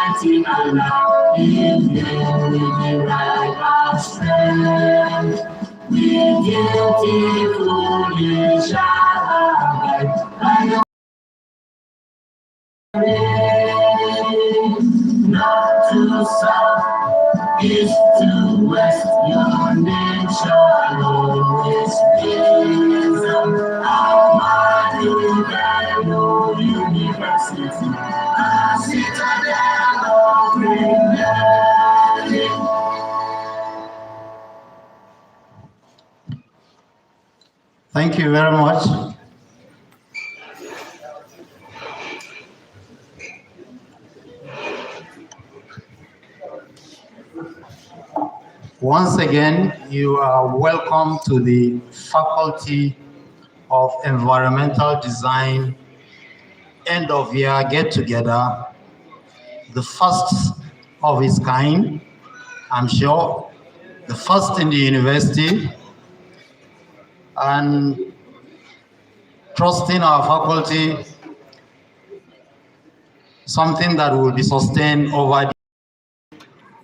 Almighty Allah, if you with the right of strength, with beautiful you shall abide. North to south, east to west, your name shall always be. Ahmadu, Bello University, a citadel of rebellion. Thank you very much. Once again, you are welcome to the Faculty of Environmental Design end of year get-together, the first of its kind, I'm sure, the first in the university, and trusting our faculty, something that will be sustained over the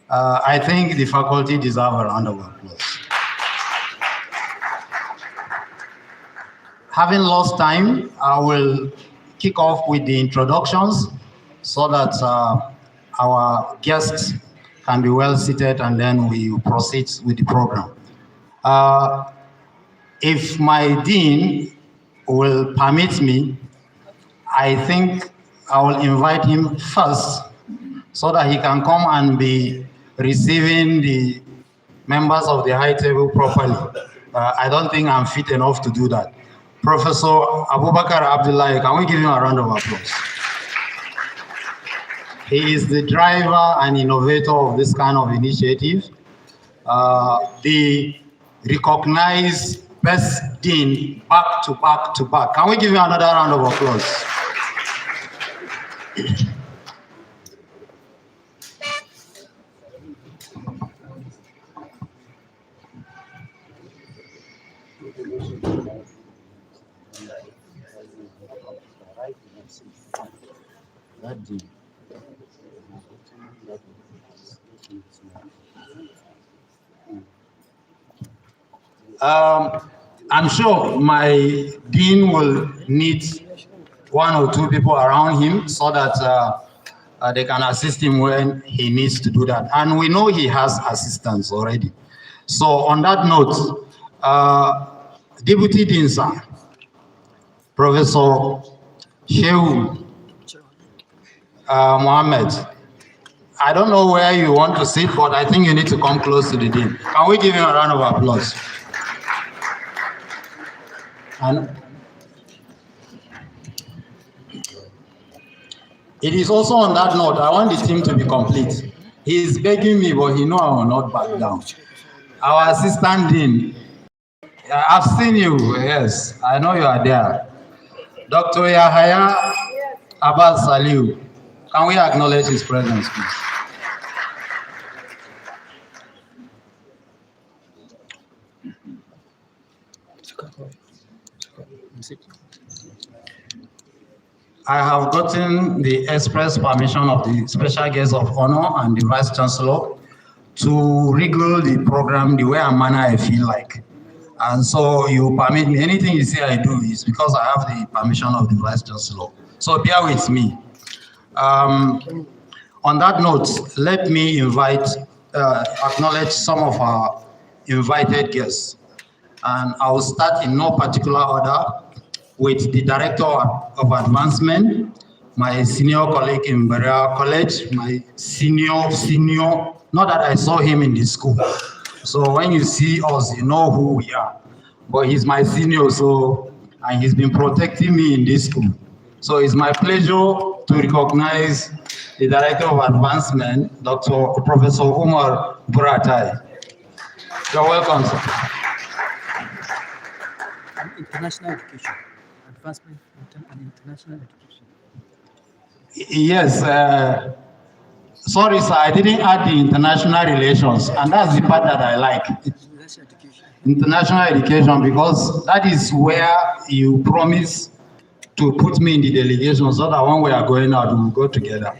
I think the faculty deserve a round of applause. Having lost time, I will kick off with the introductions so that our guests can be well seated, and then we proceed with the program. If my dean will permit me, I think I will invite him first so that he can come and be receiving the members of the high table properly. I don't think I'm fit enough to do that. Professor Abubakar Abdullahi, can we give him a round of applause? He is the driver and innovator of this kind of initiative. The recognized best dean back to back to back. Can we give him another round of applause? I'm sure my dean will need one or two people around him so that they can assist him when he needs to do that. And we know he has assistants already. So on that note, Deputy Dean, sir, Professor Shehu Mohammed, I don't know where you want to sit, but I think you need to come close to the dean. Can we give him a round of applause? And it is also on that note, I want the team to be complete. He is begging me, but he knows I will not back down. Our assistant dean, I've seen you, yes, I know you are there. Dr. Yahaya Abbas Saliu, can we acknowledge his presence, please? I have gotten the express permission of the special guest of honor and the Vice Chancellor to regulate the program the way and manner I feel like. And so you permit me, anything you say I do is because I have the permission of the Vice Chancellor. So bear with me. On that note, let me acknowledge some of our invited guests. And I will start in no particular order with the Director of Advancement, my senior colleague in Berea College, my senior, not that I saw him in the school. So when you see us, you know who we are. But he's my senior, and he's been protecting me in this school. So it's my pleasure to recognize the Director of Advancement, Professor Umar Buratai. You're welcome, sir. International education. Advancement and international education. Yes. Sorry, sir, I didn't add the international relations, and that's the part that I like. International education, because that is where you promise to put me in the delegation so that when we are going out, we will go together.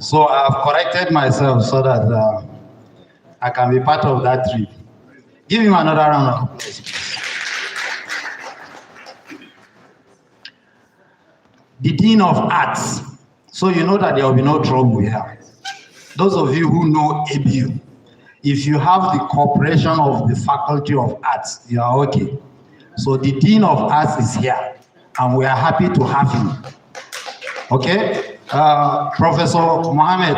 So I've corrected myself so that I can be part of that trip. Give him another round of applause. The Dean of Arts. So you know that there will be no trouble here. Those of you who know ABU, if you have the cooperation of the Faculty of Arts, you are okay. So the Dean of Arts is here, and we are happy to have him. Okay? Professor Mohammed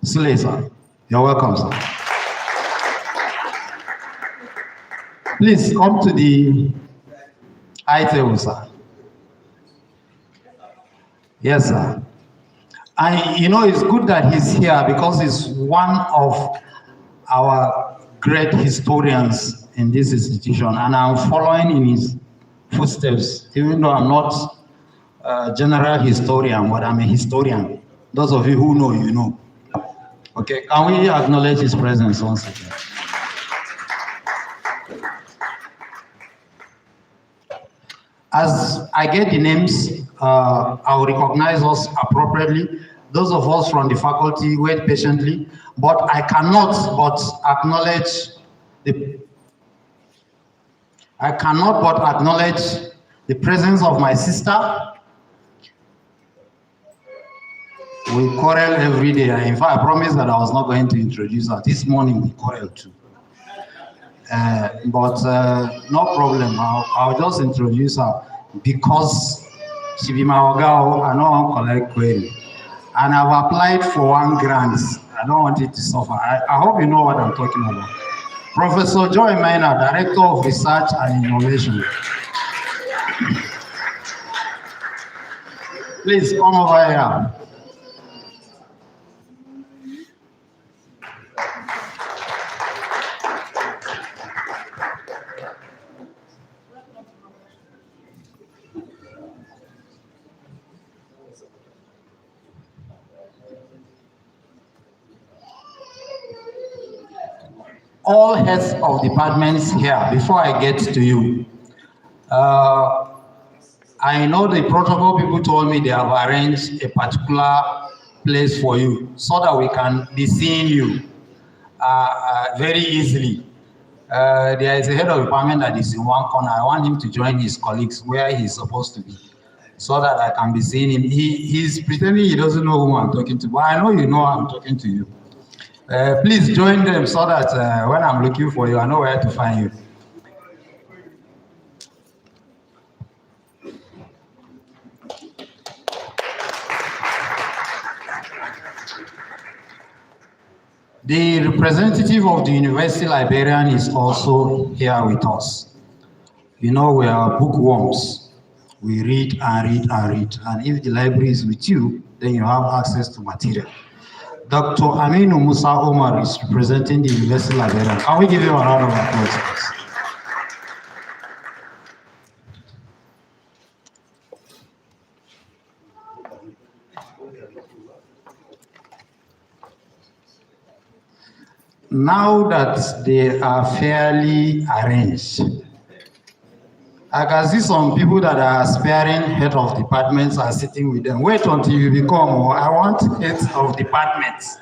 Sule, sir. You're welcome, sir. Please come to the high table, sir. Yes, sir. And you know, it's good that he's here because he's one of our great historians in this institution, and I'm following in his footsteps, even though I'm not a general historian, but I'm a historian. Those of you who know, you know. Okay, can we acknowledge his presence once again? As I get the names, I'll recognize us appropriately. Those of us from the faculty wait patiently, but I cannot but acknowledge the presence of my sister. We quarrel every day. In fact, I promised that I was not going to introduce her. This morning we quarrel too. But no problem. I'll just introduce her because she be my oga. I don't want to collect query. And I've applied for 1 grant. I don't want it to suffer. I hope you know what I'm talking about. Professor Joy Minor, Director of Research and Innovation. Please come over here. All heads of departments here, before I get to you, I know the protocol people told me they have arranged a particular place for you so that we can be seeing you very easily. There is a head of department that is in one corner. I want him to join his colleagues where he's supposed to be so that I can be seeing him. He's pretending he doesn't know who I'm talking to, but I know you know I'm talking to you. Please join them so that when I'm looking for you, I know where to find you. The representative of the university librarian is also here with us. You know, we are bookworms. We read and read and read. And if the library is with you, then you have access to material. Dr. Aminu Musa Omar is representing the university librarian. Can we give him a round of applause, please? Now that they are fairly arranged, I can see some people that are aspiring head of departments are sitting with them. Wait until you become, I want heads of departments.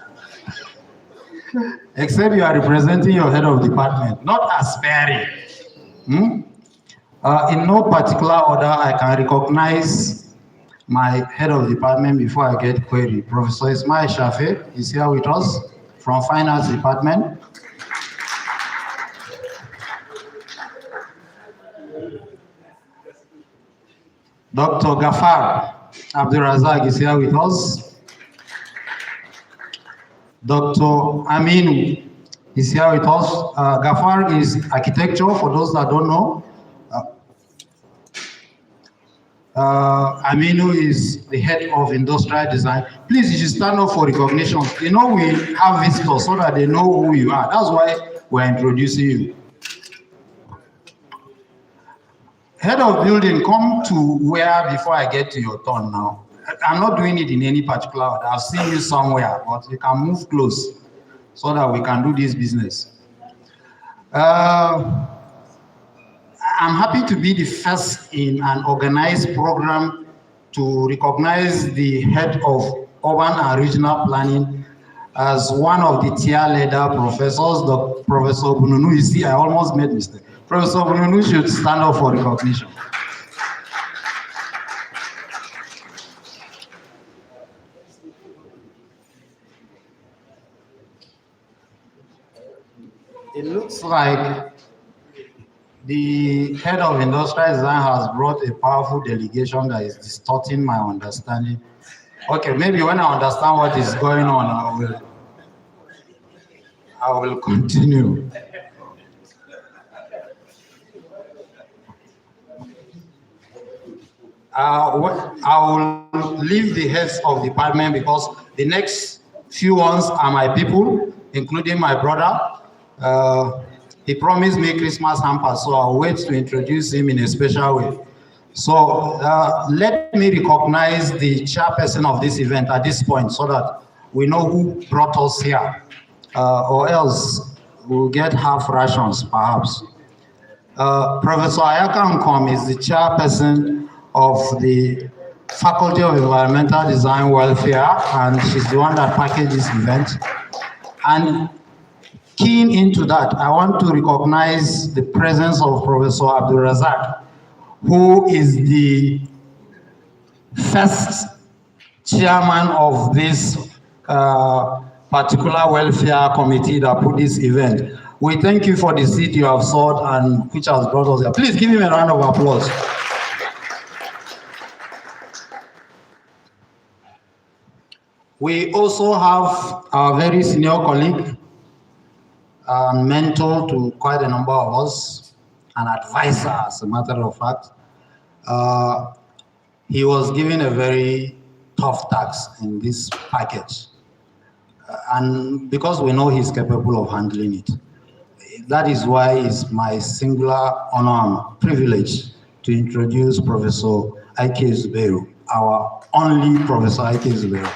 Except you are representing your head of department, not aspiring. In no particular order, I can recognize my head of department before I get query. Professor Ismail Shafe is here with us from Finance Department. Dr. Gafar Abdurazak is here with us. Dr. Aminu is here with us. Gafar is architecture, for those that don't know. Aminu is the head of industrial design. Please, you should stand up for recognition. You know, we have visitors so that they know who you are. That's why we're introducing you. Head of building, come to where before I get to your turn now. I'm not doing it in any particular order. I've seen you somewhere, but you can move close so that we can do this business. I'm happy to be the first in an organized program to recognize the head of Urban and Regional Planning as one of the tier leader professors. The Professor Bununu, you see, I almost made mistake. Professor Bununu should stand up for recognition. It looks like the head of industrial design has brought a powerful delegation that is distorting my understanding. Okay, maybe when I understand what is going on, I will continue. I will leave the heads of department because the next few ones are my people, including my brother. He promised me Christmas hamper, so I'll wait to introduce him in a special way. So let me recognize the chairperson of this event at this point so that we know who brought us here, or else we'll get half rations perhaps. Professor Ayaka Nkom is the chairperson of the Faculty of Environmental Design Welfare, and she's the one that packaged this event. And keying into that, I want to recognize the presence of Professor Abdul Razak, who is the first chairman of this particular welfare committee that put this event. We thank you for the seed you have sowed and which has brought us here. Please give him a round of applause. We also have our very senior colleague and mentor to quite a number of us, an advisor as a matter of fact. He was given a very tough task in this package. And because we know he's capable of handling it, that is why it's my singular honor and privilege to introduce Professor Ike Zubero, our only Professor Ike Zubero.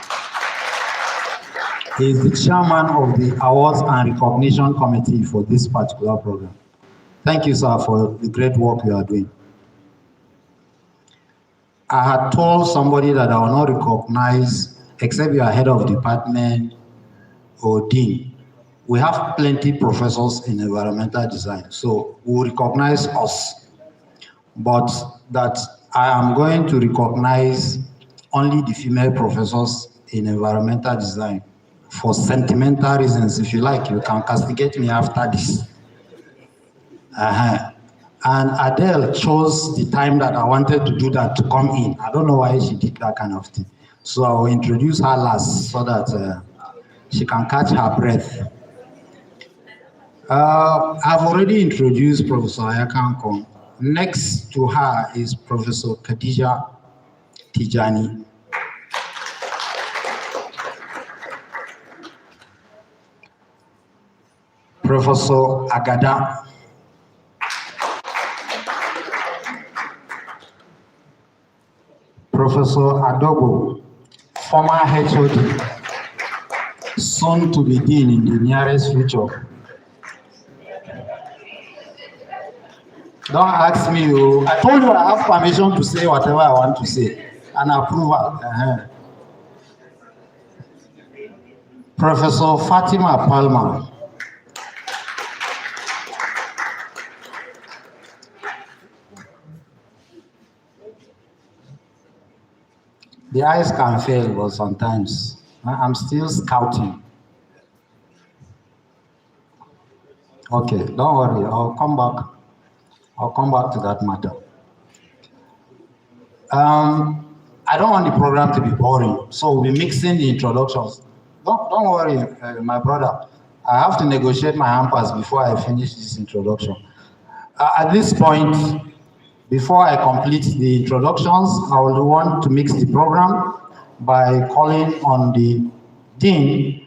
He is the chairman of the Awards and Recognition Committee for this particular program. Thank you, sir, for the great work you are doing. I had told somebody that I will not recognize, except you are head of department or dean. We have plenty professors in environmental design, so we will recognize us. But that I am going to recognize only the female professors in environmental design for sentimental reasons. If you like, you can castigate me after this. And Adele chose the time that I wanted to do that to come in. I don't know why she did that kind of thing. So I will introduce her last so that she can catch her breath. I've already introduced Professor Ayaka Nkom. Next to her is Professor Khadija Tijani. Professor Agada. Professor Adogo, former HOD, soon to be dean in the nearest future. Don't ask me. I told you I have permission to say whatever I want to say. An approval. Professor Fatima Palmer. The eyes can fail, but sometimes I'm still scouting. Okay, don't worry. I'll come back. I'll come back to that matter. I don't want the program to be boring, so we'll be mixing the introductions. Don't worry, my brother. I have to negotiate my hampers before I finish this introduction. At this point, before I complete the introductions, I will want to mix the program by calling on the dean,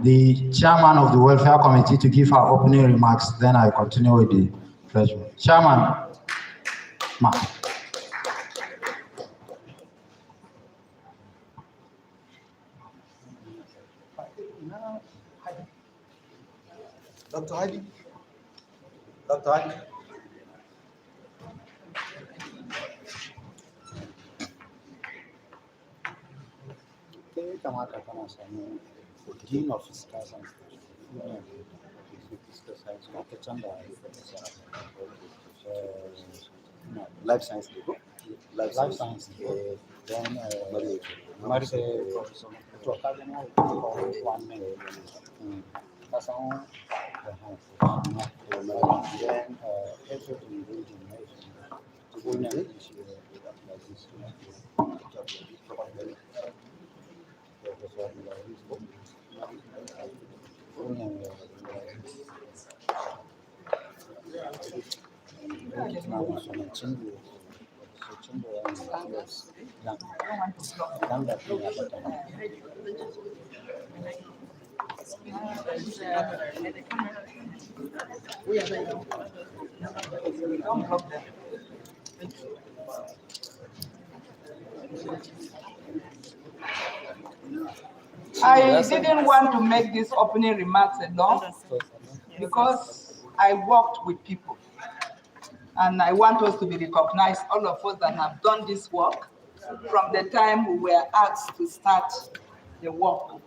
the chairman of the welfare committee to give her opening remarks. Then I continue with the freshman. Chairman, ma. Dr. Hadi. Dr. Hadi. ya kamata kana samu dean of physical science physical science na ta can da life science ne ko life science then Professor to ka ga na wannan ka san then also in building to go na shi like this I didn't want to make these opening remarks alone because I worked with people. And I want us to be recognized, all of us that have done this work from the time we were asked to start the work.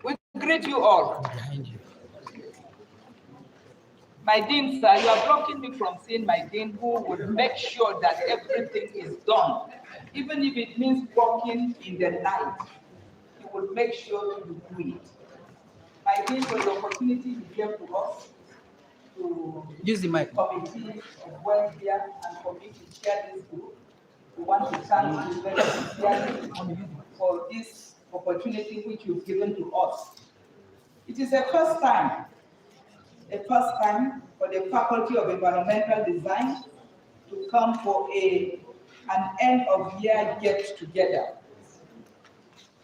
We greet you all. My dean, sir, you are blocking me from seeing my dean, who will make sure that everything is done. Even if it means working in the night, he will make sure to do it. My dean, for the opportunity he gave to us to use the mic. Committee of welfare and for me to chair this group. We want to thank you very sincerely for this opportunity which you've given to us. It is the first time for the Faculty of Environmental Design to come for an end of year get together.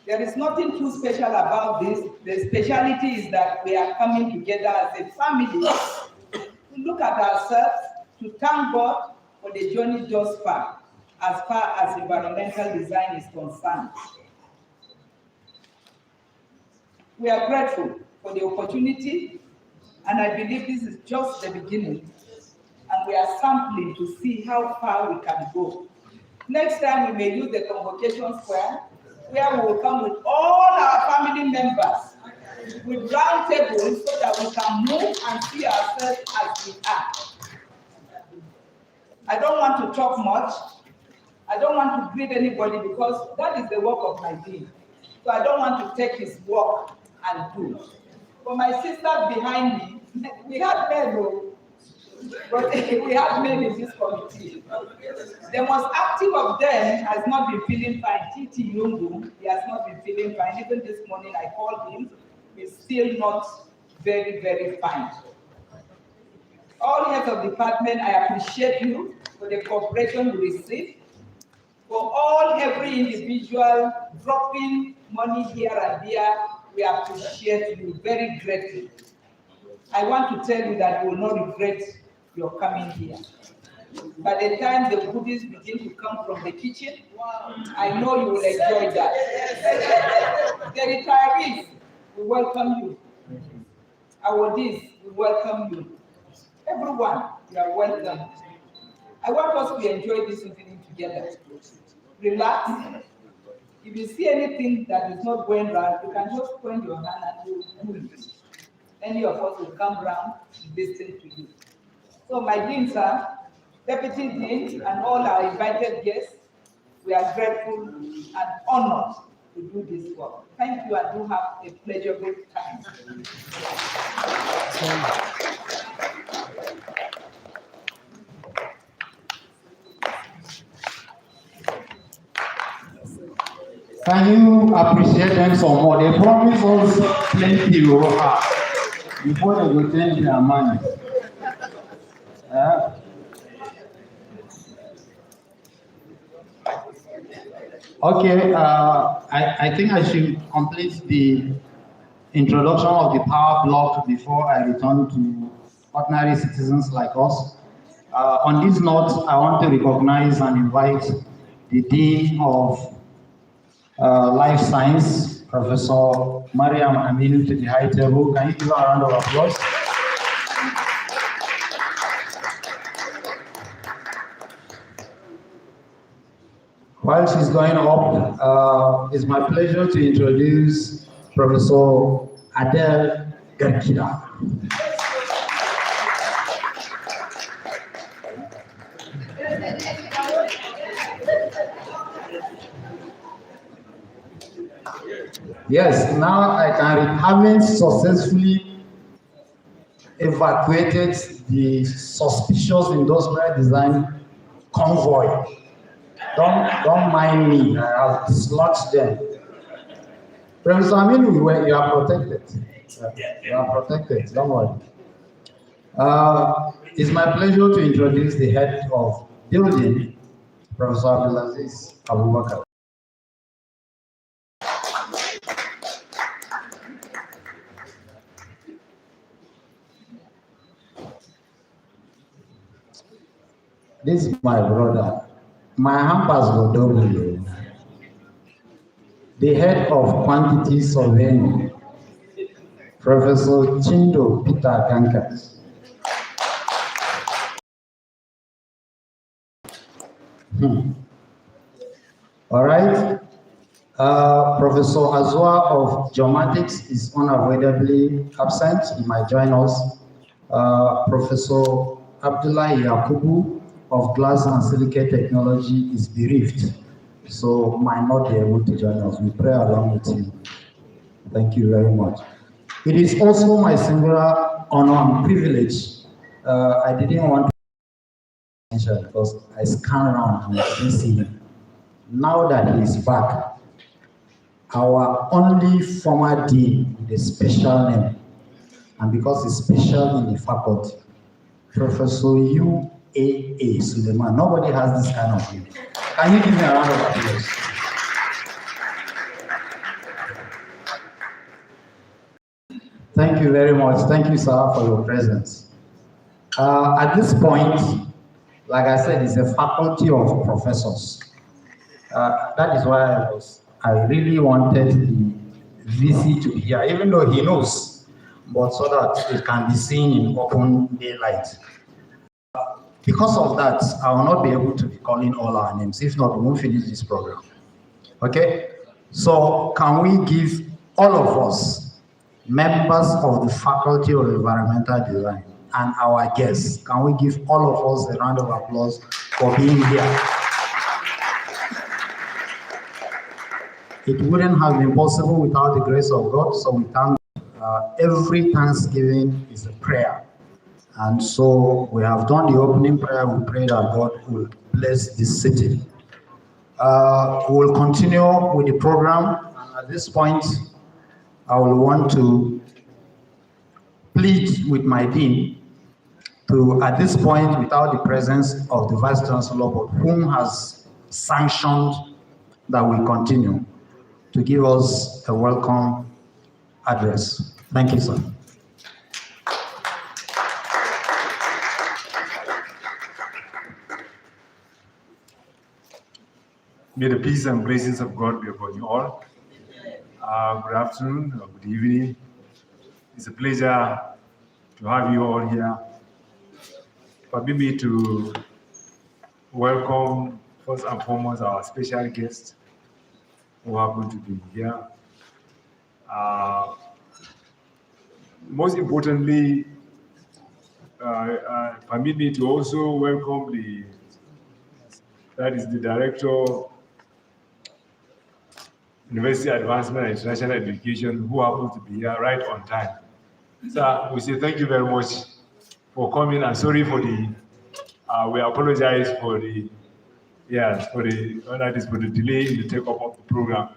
There is nothing too special about this. The speciality is that we are coming together as a family to look at ourselves, to thank God for the journey thus far as environmental design is concerned. We are grateful for the opportunity, and I believe this is just the beginning, and we are sampling to see how far we can go. Next time we may use the convocation square, where we will come with all our family members with round tables so that we can move and see ourselves as we are. I don't want to talk much. I don't want to greet anybody because that is the work of my dean. So I don't want to take his work and do. For my sisters behind me, we have men, but we have men in this committee. The most active of them has not been feeling fine. Titi Yungu, he has not been feeling fine. Even this morning I called him, he's still not very, very fine. All heads of department, I appreciate you for the cooperation you receive. For every individual dropping money here and there, we appreciate you very greatly. I want to tell you that you will not regret your coming here. By the time the goodies begin to come from the kitchen, I know you will enjoy that. The retirees, we welcome you. Our Ds, we welcome you. Everyone, you are welcome. I want us to enjoy this evening together. Relax. If you see anything that is not going right, you can just point your hand and you do it. Any of us will come round and listen to you. So my dean, sir, deputy dean, and all our invited guests, we are grateful and honored to do this work. Thank you, and do have a pleasurable time. Can you appreciate them some more? They promise us plenty before they will change their money. Okay, I think I should complete the introduction of the power block before I return to ordinary citizens like us. On this note, I want to recognize and invite the Dean of Life Science, Professor Mariam Aminu, to the high table. Can you give her a round of applause? While she's going up, it's my pleasure to introduce Professor Adele Garkida. Yes, now I can, having successfully evacuated the suspicious industrial design convoy. Don't mind me, I have dislodged them. Professor Aminu, you are protected. You are protected, don't worry. It's my pleasure to introduce the head of building, Professor Abdulaziz Abubakar. This is my brother. My hampers were double. The head of quantity surveying, Professor Chindo Peter Kankas. All right. Professor Azwa of Geomatics is unavoidably absent. He might join us. Professor Abdullah Yakubu of Glass and Silicate Technology is bereaved, so might not be able to join us. We pray along with him. Thank you very much. It is also my singular honor and privilege. I didn't want to mention because I scanned around and I didn't see him. Now that he is back, our only former dean with a special name, and because he's special in the faculty, Professor U.A.A. Suleiman. Nobody has this kind of name. Can you give me a round of applause? Thank you very much. Thank you, sir, for your presence. At this point, like I said, it's a faculty of professors. That is why I really wanted the VC to be here, even though he knows, but so that it can be seen in open daylight. Because of that, I will not be able to be calling all our names. If not, we won't finish this program. Okay? So can we give all of us, members of the Faculty of Environmental Design and our guests, can we give all of us a round of applause for being here? It wouldn't have been possible without the grace of God, so we thank every Thanksgiving is a prayer. And so we have done the opening prayer. We pray that God will bless this city. We will continue with the program. And at this point, I will want to plead with my dean to, at this point, without the presence of the Vice Chancellor, but whom has sanctioned that we continue, to give us a welcome address. Thank you, sir. May the peace and blessings of God be upon you all. Good afternoon or good evening. It's a pleasure to have you all here. Permit me to welcome first and foremost our special guest who happen to be here. Most importantly, permit me to also welcome the Director, University Advancement and International Education, who happens to be here right on time. Sir, we say thank you very much for coming, and sorry for the, we apologize for the, for the delay in the take-up of the program.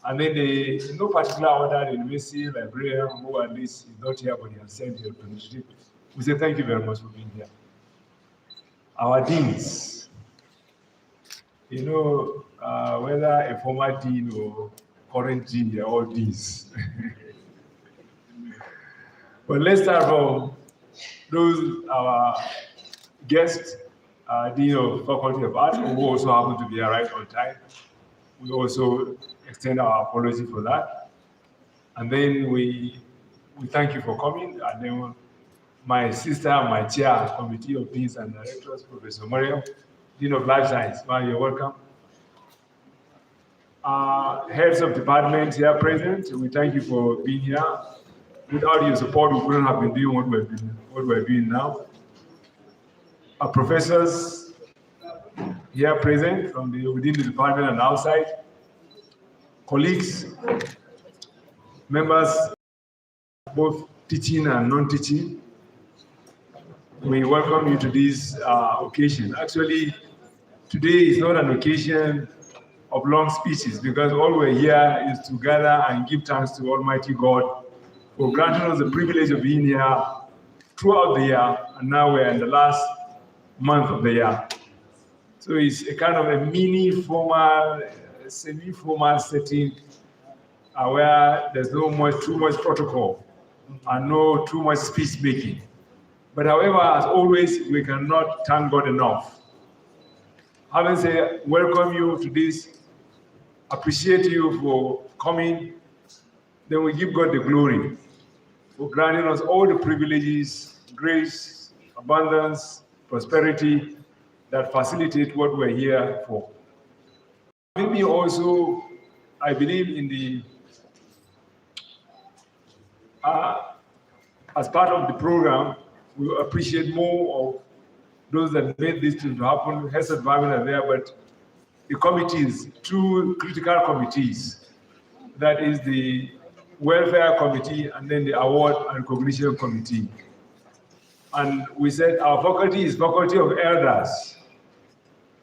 And then in no particular order, the university librarian, who at least is not here, but he has sent your permission. We say thank you very much for being here. Our deans, you know, whether a former dean or current dean, they're all deans. But let's start from those, our guest, Dean of Faculty of Arts, who also happen to be here right on time. We also extend our apology for that. And then we thank you for coming. And then my sister, my chair, Committee of Deans and Directors, Professor Mario, Dean of Life Science. Well, you're welcome. Heads of departments here present, we thank you for being here. Without your support, we couldn't have been doing what we're doing now. Our professors here present from within the department and outside, colleagues, members, both teaching and non-teaching, we welcome you to this occasion. Actually, today is not an occasion of long speeches because all we're here is to gather and give thanks to Almighty God for granting us the privilege of being here throughout the year, and now we're in the last month of the year. So it's a kind of a mini formal, semi-formal setting where there's too much protocol and no too much speech making. But however, as always, we cannot thank God enough. Having said, welcome you to this, appreciate you for coming, then we give God the glory for granting us all the privileges, grace, abundance, prosperity that facilitate what we're here for. Maybe also, I believe in the, as part of the program, we appreciate more of those that made this to happen. Health environment are there, but the committees, two critical committees, that is the welfare committee and then the award and recognition committee. And we said our faculty is faculty of elders.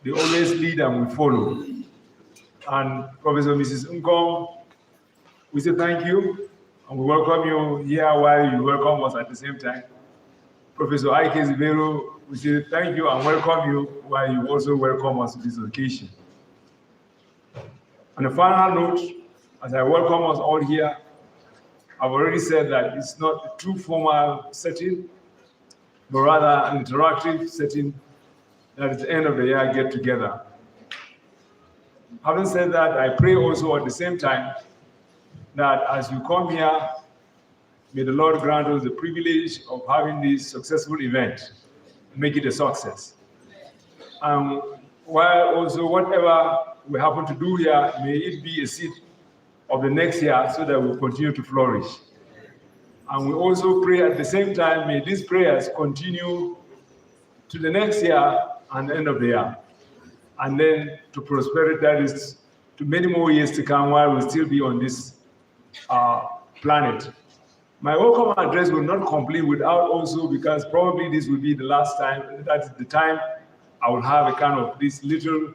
They always lead and we follow. And Professor Mrs. Nkong, we say thank you and we welcome you here while you welcome us at the same time. Professor Bello, we say thank you and welcome you while you also welcome us to this occasion. On a final note, as I welcome us all here, I've already said that it's not a true formal setting, but rather an interactive setting that at the end of the year get together. Having said that, I pray also at the same time that as you come here, may the Lord grant us the privilege of having this successful event and make it a success. While also whatever we happen to do here, may it be a seed of the next year so that we'll continue to flourish. And we also pray at the same time, may these prayers continue to the next year and the end of the year. And then to prosperity, that is to many more years to come while we'll still be on this planet. My welcome address will not complete without also, because probably this will be the last time, that is the time I will have a kind of this little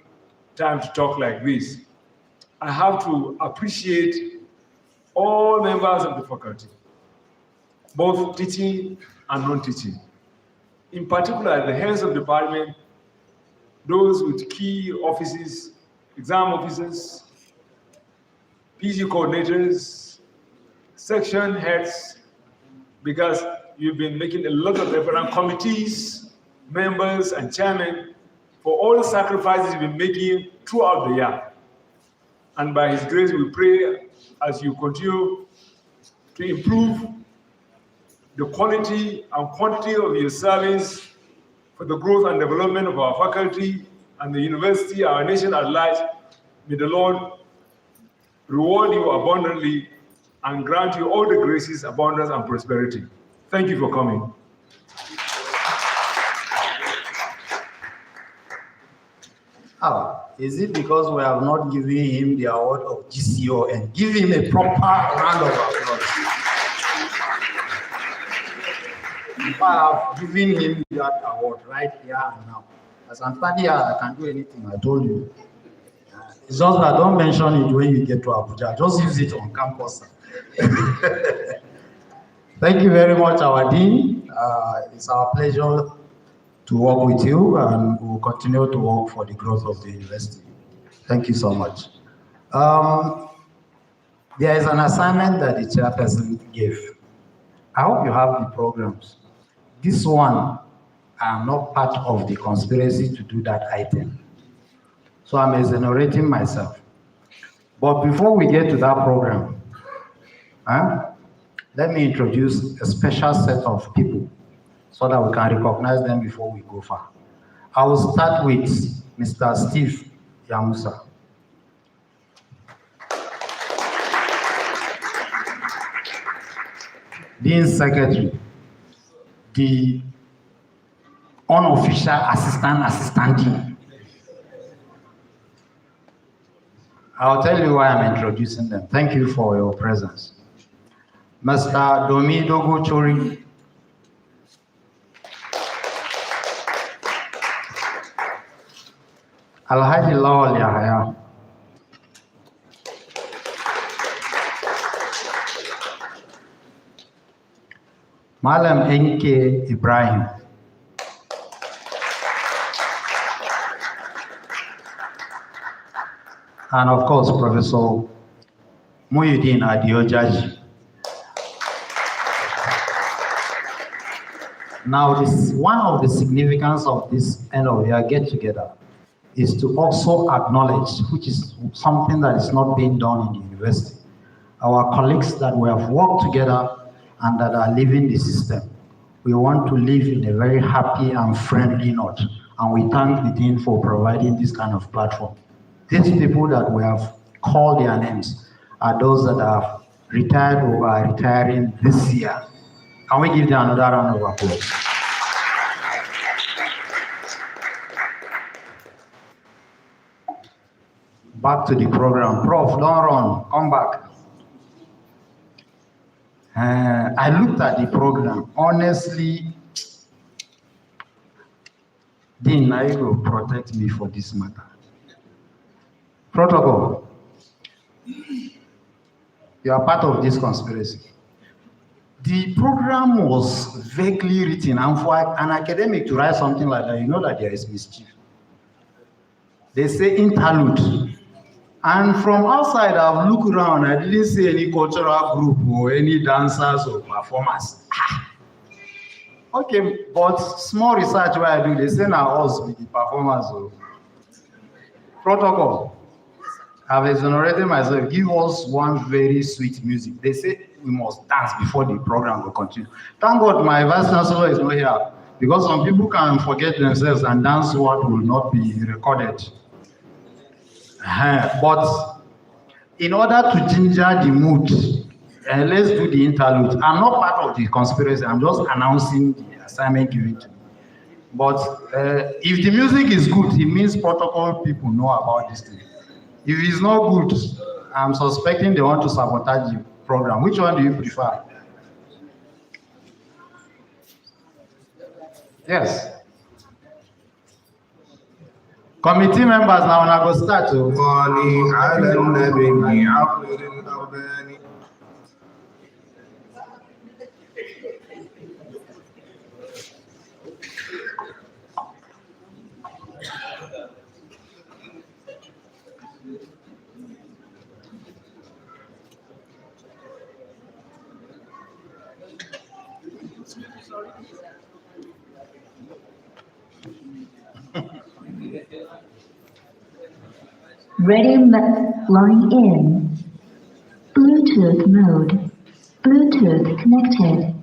time to talk like this. I have to appreciate all members of the faculty, both teaching and non-teaching. In particular, the heads of department, those with key offices, exam officers, PG coordinators, section heads, because you've been making a lot of different committees, members and chairmen for all the sacrifices you've been making throughout the year. And by His grace, we pray as you continue to improve the quality and quantity of your service for the growth and development of our faculty and the university, our nation at large. May the Lord reward you abundantly and grant you all the graces, abundance, and prosperity. Thank you for coming. Is it because we have not given him the award of GCO and give him a proper round of applause? If I have given him that award right here and now, as I'm standing here, I can do anything, I told you. It's just that don't mention it when you get to Abuja, just use it on campus. Thank you very much, our Dean. It's our pleasure to work with you, and we'll continue to work for the growth of the university. Thank you so much. There is an assignment that the chairperson gave. I hope you have the programs. This one, I am not part of the conspiracy to do that item. So I'm exonerating myself. But before we get to that program, let me introduce a special set of people so that we can recognize them before we go far. I will start with Mr. Steve Yamusa. Dean Secretary, the unofficial assistant dean. I'll tell you why I'm introducing them. Thank you for your presence. Mr. Domidogo Chori, Alhaji Lawal Yahaya, Malam Enke Ibrahim, and of course, Professor Muhyiddin Adiojaji. Now, one of the significance of this end of year get together is to also acknowledge, which is something that is not being done in the university, our colleagues that we have worked together and that are leaving the system. We want to live in a very happy and friendly note, and we thank the Dean for providing this kind of platform. These people that we have called their names are those that have retired or are retiring this year. Can we give them another round of applause? Back to the program. Prof, don't run, come back. I looked at the program. Honestly, Dean, now you will protect me for this matter. Protocol. You are part of this conspiracy. The program was vaguely written, and for an academic to write something like that, you know that there is mischief. They say interlude. And from outside, I've looked around, I didn't see any cultural group or any dancers or performers. Okay, but small research where I do, they say now us with the performers. So. Protocol. I've exonerated myself. Give us one very sweet music. They say we must dance before the program will continue. Thank God my vice chancellor is not here, because some people can forget themselves and dance what will not be recorded. But in order to ginger the mood, let's do the interlude. I'm not part of the conspiracy. I'm just announcing the assignment given to me. But if the music is good, it means protocol people know about this thing. If it's not good, I'm suspecting they want to sabotage the program. Which one do you prefer? Yes. Committee members now go start to. Ready, line in. Bluetooth mode. Bluetooth connected.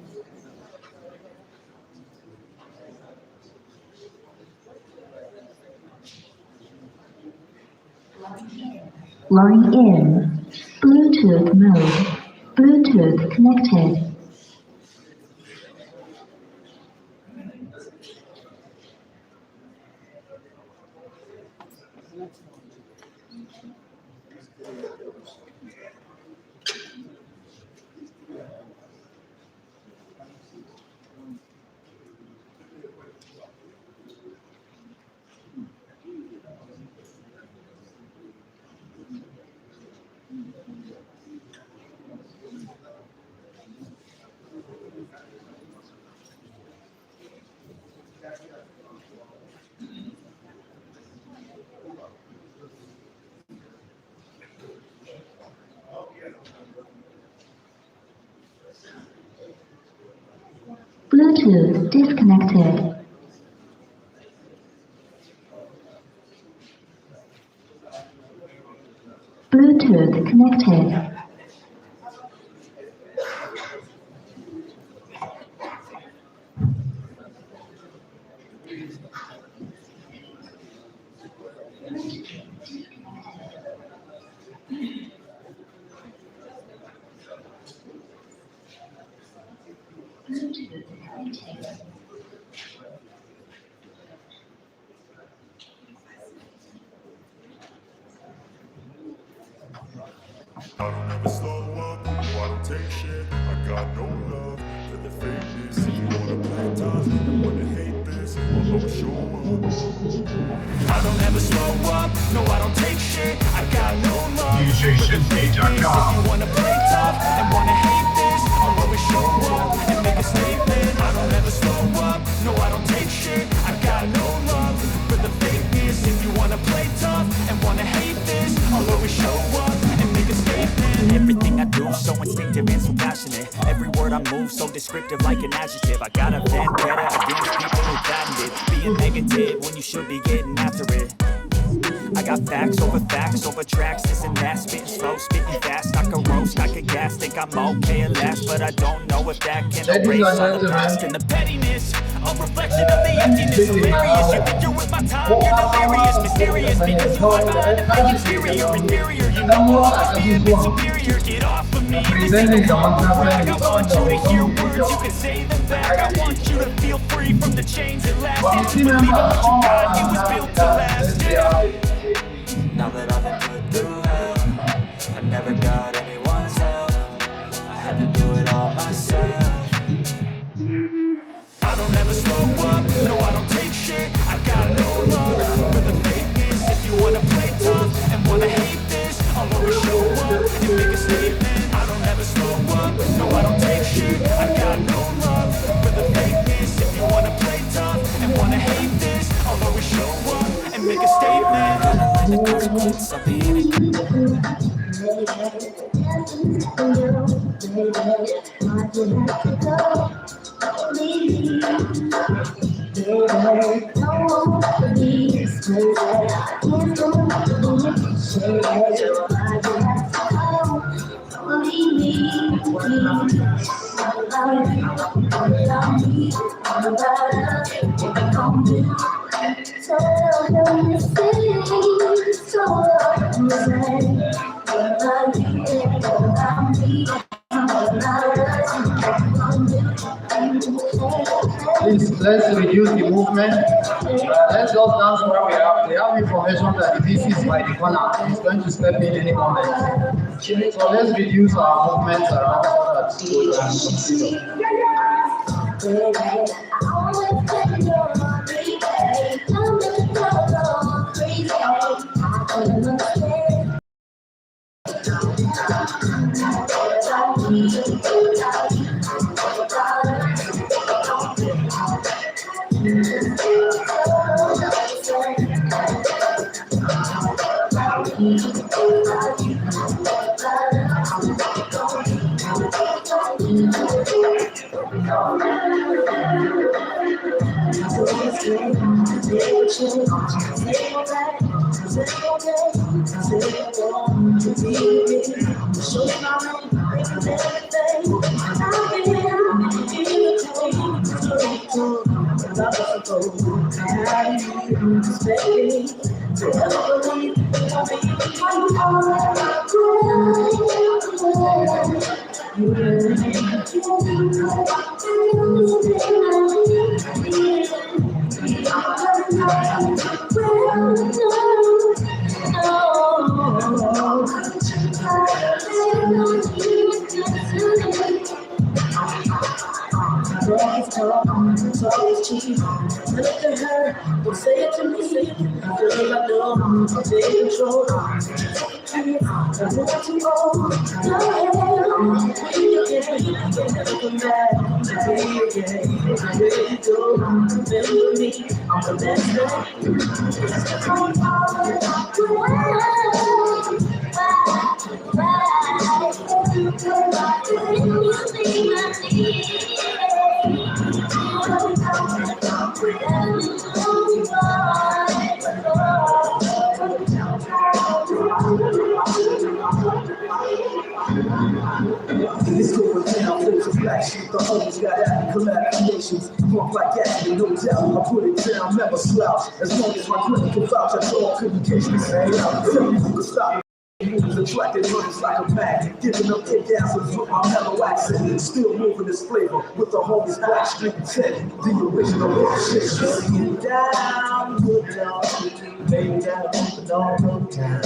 Line in. Bluetooth mode. Bluetooth connected. Bluetooth disconnected. Bluetooth connected. I don't ever slow up, no, I don't take shit. I got no love for the fakeness. If you wanna play tough and wanna hate this, I'll always show up. I don't ever slow up, no, I don't take shit. I got no love for the fakeness. If you wanna play tough and wanna hate this, I'll always show up and make a statement. I don't ever slow up, no, I don't take shit. I got no love for the fakeness. If you wanna play tough and wanna hate this, I'll always show up and make a statement. Everything I do so instinctive and so passionate. Every word I move so descriptive like an adjective. I got a vendetta against people who patented being negative when you should be getting after it. I got facts over tracks, this and that. Spitting slow, spitting fast, I can roast, I can gas. Think I'm okay at last, but I don't know if that can erase all the past and the pettiness. A reflection of the emptiness, hilarious. You think you're with my time, you're delirious. Mysterious, because you are mine, and I'm inferior. You know I'm always being superior. Get off of me, this ain't no brag. I want you to hear words, you can say them back. I want you to feel free from the chains that last. And believe in what you got, it was built to last. Now that I've been put through hell, I never got anyone's help. I had to do it all myself. I don't ever slow up, no, I don't take shit. I got no love for the fakeness. If you wanna play tough and wanna hate this, I'll always show up and make a statement. I don't ever slow up, no, I don't take shit. I got no love for the fakeness. If you wanna play tough and wanna hate this, I'll always show up and make a statement. The consequence of being Please, let's reduce the movement. Let's just dance where we are. We have information that the VC is by the corner. He's going to step in any moment. So let's reduce our movements around so that This going down, folks are black sheep, the others got collaborations. Pump like that, no doubt, I put it down, never slouch. As long as my clinical vouch, I show up communication, say out. Tell me who can stop me. Moves attracting brothers like a magnet, giving them kick asses with my mellow accent. Still moving this flavor with the homies Black Street 10, the original shit. Shutting it down, good dog. Baby, gotta keep it on no time.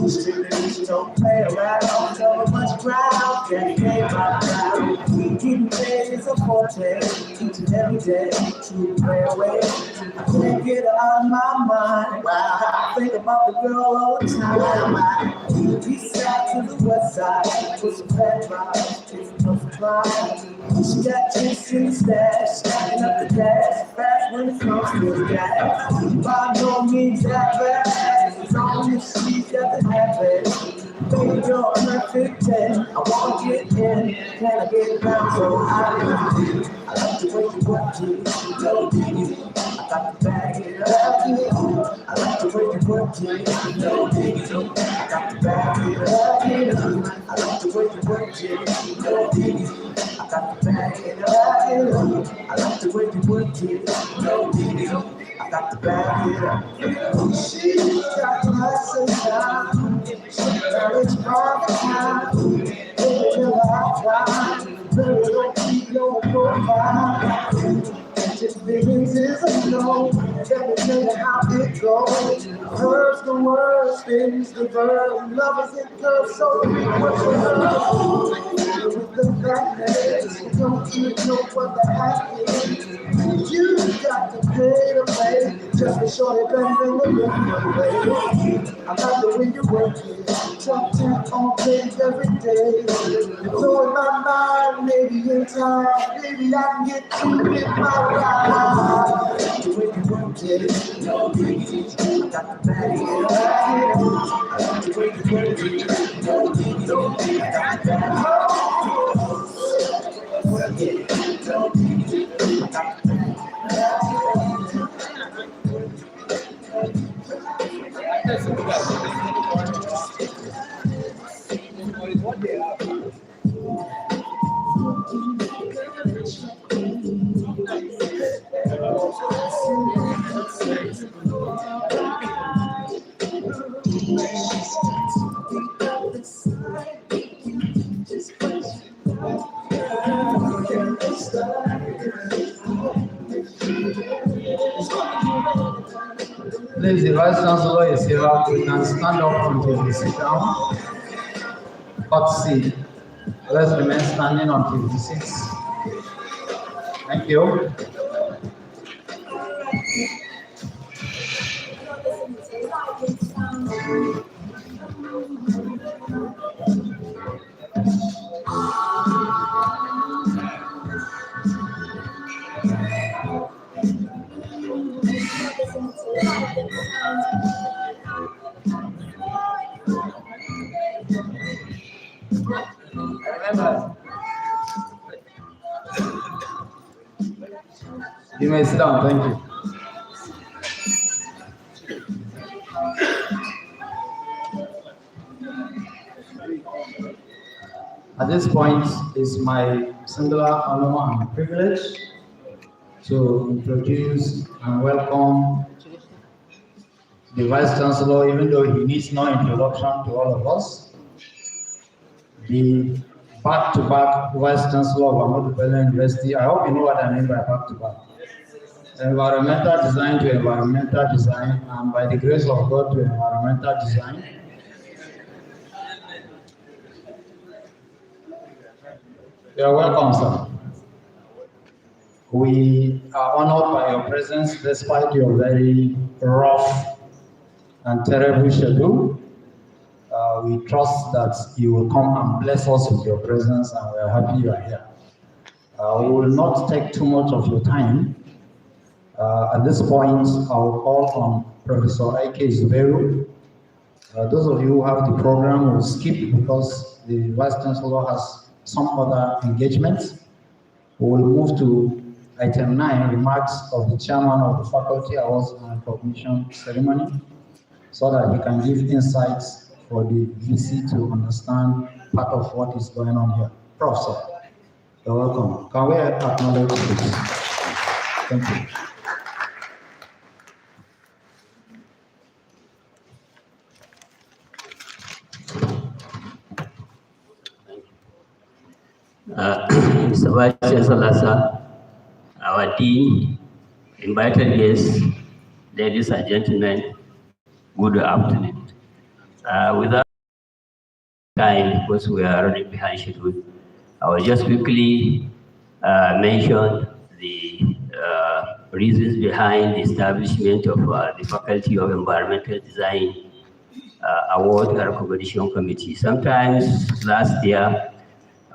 Street don't play around, don't cover much ground. Can't play my ground. Getting paid is a forte, each and every day. True play away. I can't get her out of my mind. Wow, I think about the girl all the time. East side to the west side, with some fat drives, it's no supply. She got tricks in the stash, stacking up the cash, fast when it comes to the gas. By no means that fast, as long as she's got the habit. Baby, you're a perfect 10, I wanna get in, can I get down so I like the way you work it, no diggity. I got to bag it up, I like the way you work it, no diggity. I got to bag it up, I like the way you work it, no diggity. I got to bag it up, I like the way you work it, no diggity. I got to bag it up. She's got lessons down, she's very strong time. Baby, till I die, baby, don't keep your profile. Just feelings is a no. Let me tell you how it goes. Hurts the worst things the verb. Love is it good, so what you love. With the fatness, you don't even know what the hack is. You got to pay to play. Just be sure it doesn't bring the way. I love the way you work it. Top 10 on page every day. So in my mind, maybe in time, maybe I can get you in my life. The way you work it, no diggity. I got the bag it up. I like the way you work it, no diggity. I got the bag it up. Work it, no diggity. I got the bag Please, the Vice Chancellor is here. We can stand up until we sit down. Courtesy. Let's remain standing until we sit. Thank you. You may sit down, thank you. At this point, it's my singular honor and privilege to introduce and welcome the Vice Chancellor, even though he needs no introduction to all of us, the back-to-back Vice Chancellor of Ahmadu Bello University. I hope you know what I mean by back-to-back. Environmental design to environmental design, and by the grace of God to environmental design. You're welcome, sir. We are honored by your presence despite your very rough and terrible schedule. We trust that you will come and bless us with your presence, and we are happy you are here. We will not take too much of your time. At this point, I will call on Professor Ike Zubero. Those of you who have the program will skip because the Vice Chancellor has some other engagements. We will move to item 9, remarks of the Chairman of the Faculty Awards and Recognition Ceremony, so that he can give insights for the VC to understand part of what is going on here. Professor, you're welcome. Can we acknowledge this? Thank you. Mr. Vice Chancellor, sir, our Dean, invited guests, ladies and gentlemen, good afternoon. Without time, because we are running behind schedule, I will just quickly mention the reasons behind the establishment of the Faculty of Environmental Design Award and Recognition Committee. Sometimes last year,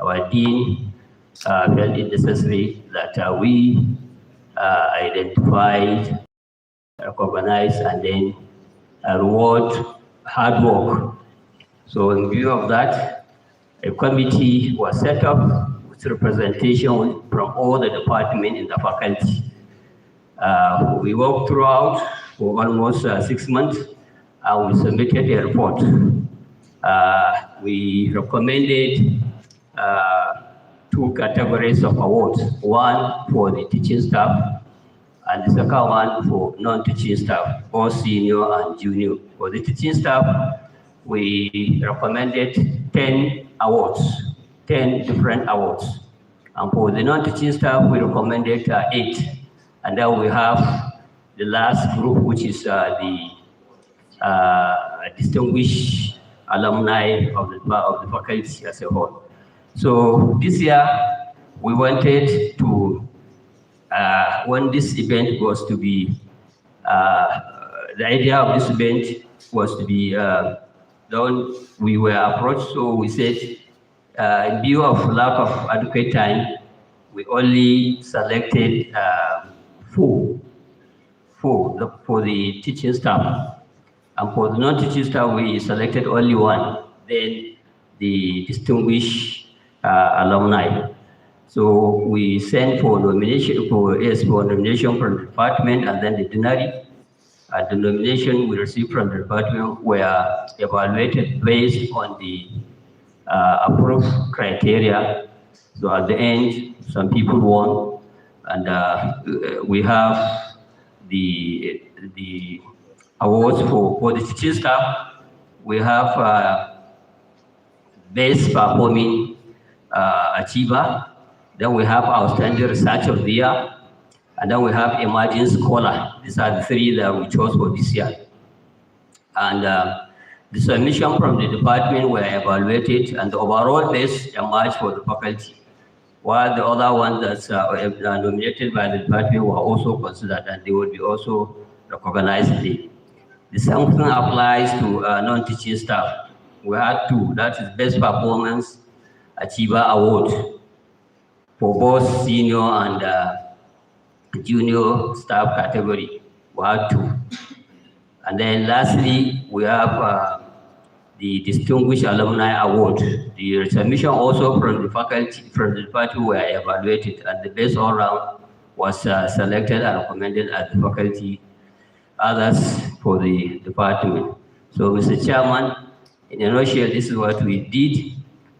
our Dean felt it necessary that we identified, recognize, and then reward hard work. So in view of that, a committee was set up with representation from all the departments in the faculty. We worked throughout for almost 6 months, and we submitted a report. We recommended 2 categories of awards, one for the teaching staff, and the second one for non-teaching staff, both senior and junior. For the teaching staff, we recommended 10 awards, 10 different awards. And for the non-teaching staff, we recommended 8. And then we have the last group, which is the distinguished alumni of the faculty as a whole. So this year, we wanted to, when this event was to be, the idea of this event was to be done, we were approached, so we said, in view of lack of adequate time, we only selected 4 for the teaching staff. And for the non-teaching staff, we selected only 1, then the distinguished alumni. So we sent for nomination, for nomination from the department, and then the deanery. The nomination we received from the department were evaluated based on the approved criteria. So at the end, some people won, and we have the awards for the teaching staff. We have best performing achiever. Then we have outstanding research of the year, and then we have emerging scholar. These are the 3 that we chose for this year. And the submission from the department were evaluated, and the overall best emerged for the faculty, while the other ones that nominated by the department were also considered, and they would be also recognized. The same thing applies to non-teaching staff. We had 2, that is best performance achiever award for both senior and junior staff category. We had 2. And then lastly, we have the Distinguished Alumni Award. The submission also from the faculty, from the department were evaluated, and the best all-round was selected and recommended at the faculty, others for the department. So, Mr. Chairman, in a nutshell, this is what we did,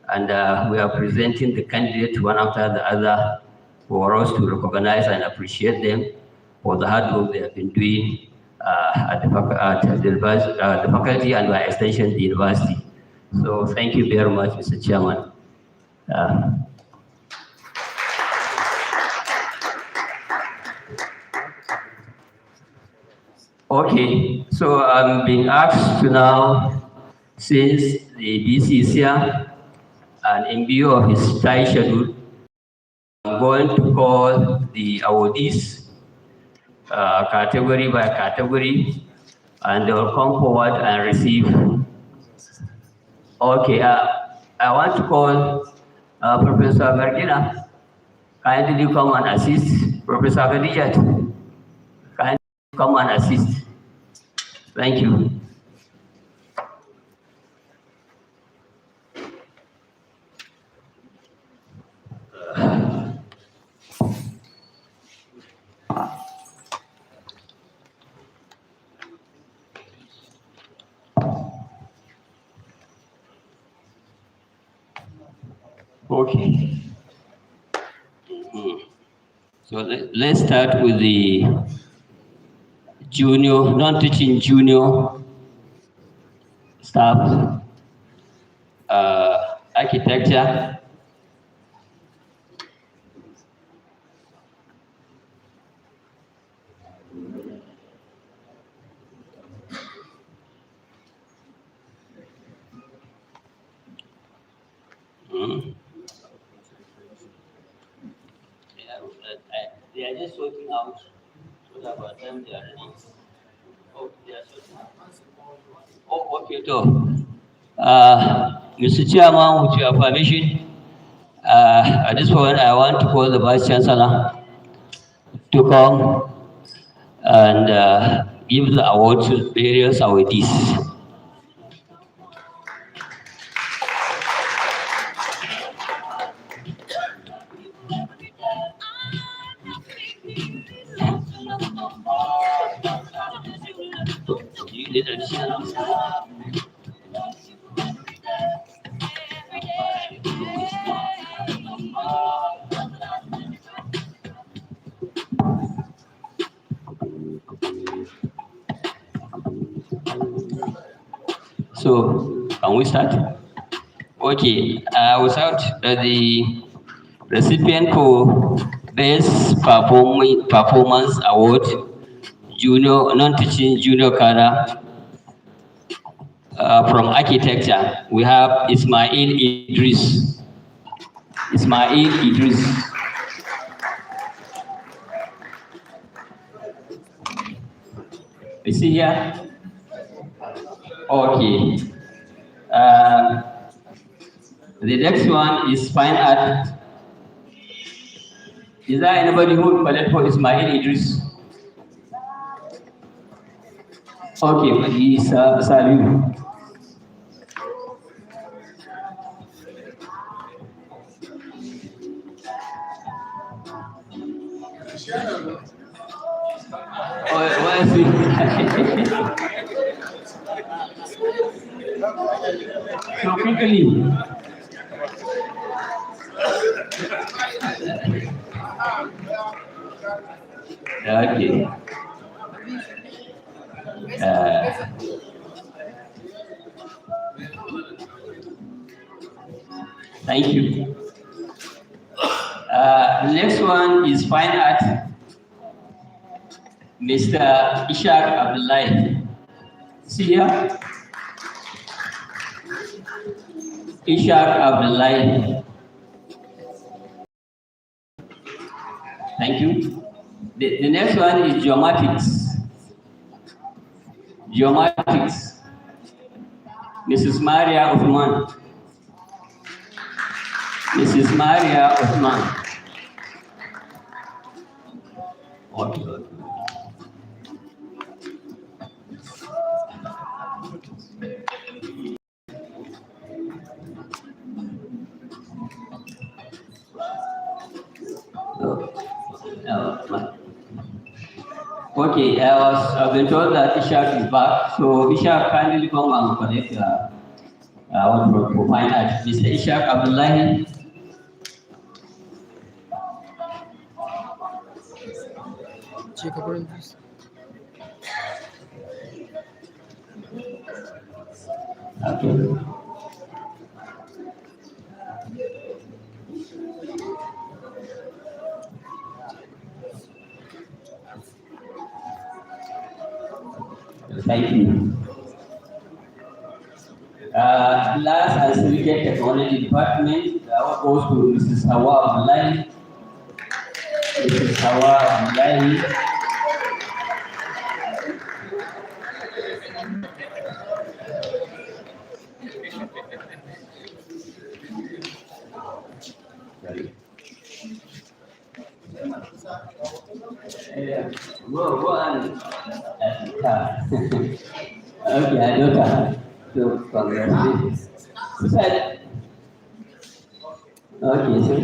and we are presenting the candidates one after the other for us to recognize and appreciate them for the hard work they have been doing at the faculty and by extension the university. So thank you very much, Mr. Chairman. Okay, so I'm being asked to now, since the BC is here, and in view of his tight schedule, I'm going to call the awardees category by category, and they will come forward and receive. Okay, I want to call Professor Gardina. Kindly come and assist. Professor Khadijat, kindly come and assist. Thank you. Okay. So let's start with the junior, non-teaching junior staff, architecture, They are just sorting out so that by the time they are ready. Oh, they are sorting out. Oh, okay, so, Mr. Chairman, with your permission, at this point, I want to call the Vice Chancellor to come and give the award to various awardees. You need additional. So, can we start? Okay, without the recipient for Best Performance Award, Junior Non-Teaching Junior Cadre from Architecture, we have Ismail Idris. Ismail Idris. Is he here? Okay. The next one is Fine Art. Is there anybody who will collect for Ismail Idris? Okay, but he is Salim. Where is he? So quickly. Okay. Thank you. The next one is Fine Art. Mr. Ishaq Abdullahi. See here? Ishaq Abdullahi. Thank you. The next one is Geomatics. Geomatics. Mrs. Maria Uthman. Mrs. Maria Uthman. Okay. Okay, I've been told that Ishaq is back, so Ishaq kindly come and collect what for Fine Art. Mr. Ishaq Abdullahi. Check up this. Okay. Thank you. Last and Silicate Technology Department, our goes to Mrs. Hawa Abdullahi. Mrs. Hawa Abdullahi. Go on. Okay, I don't have. So, congratulations. Who said? Okay, so.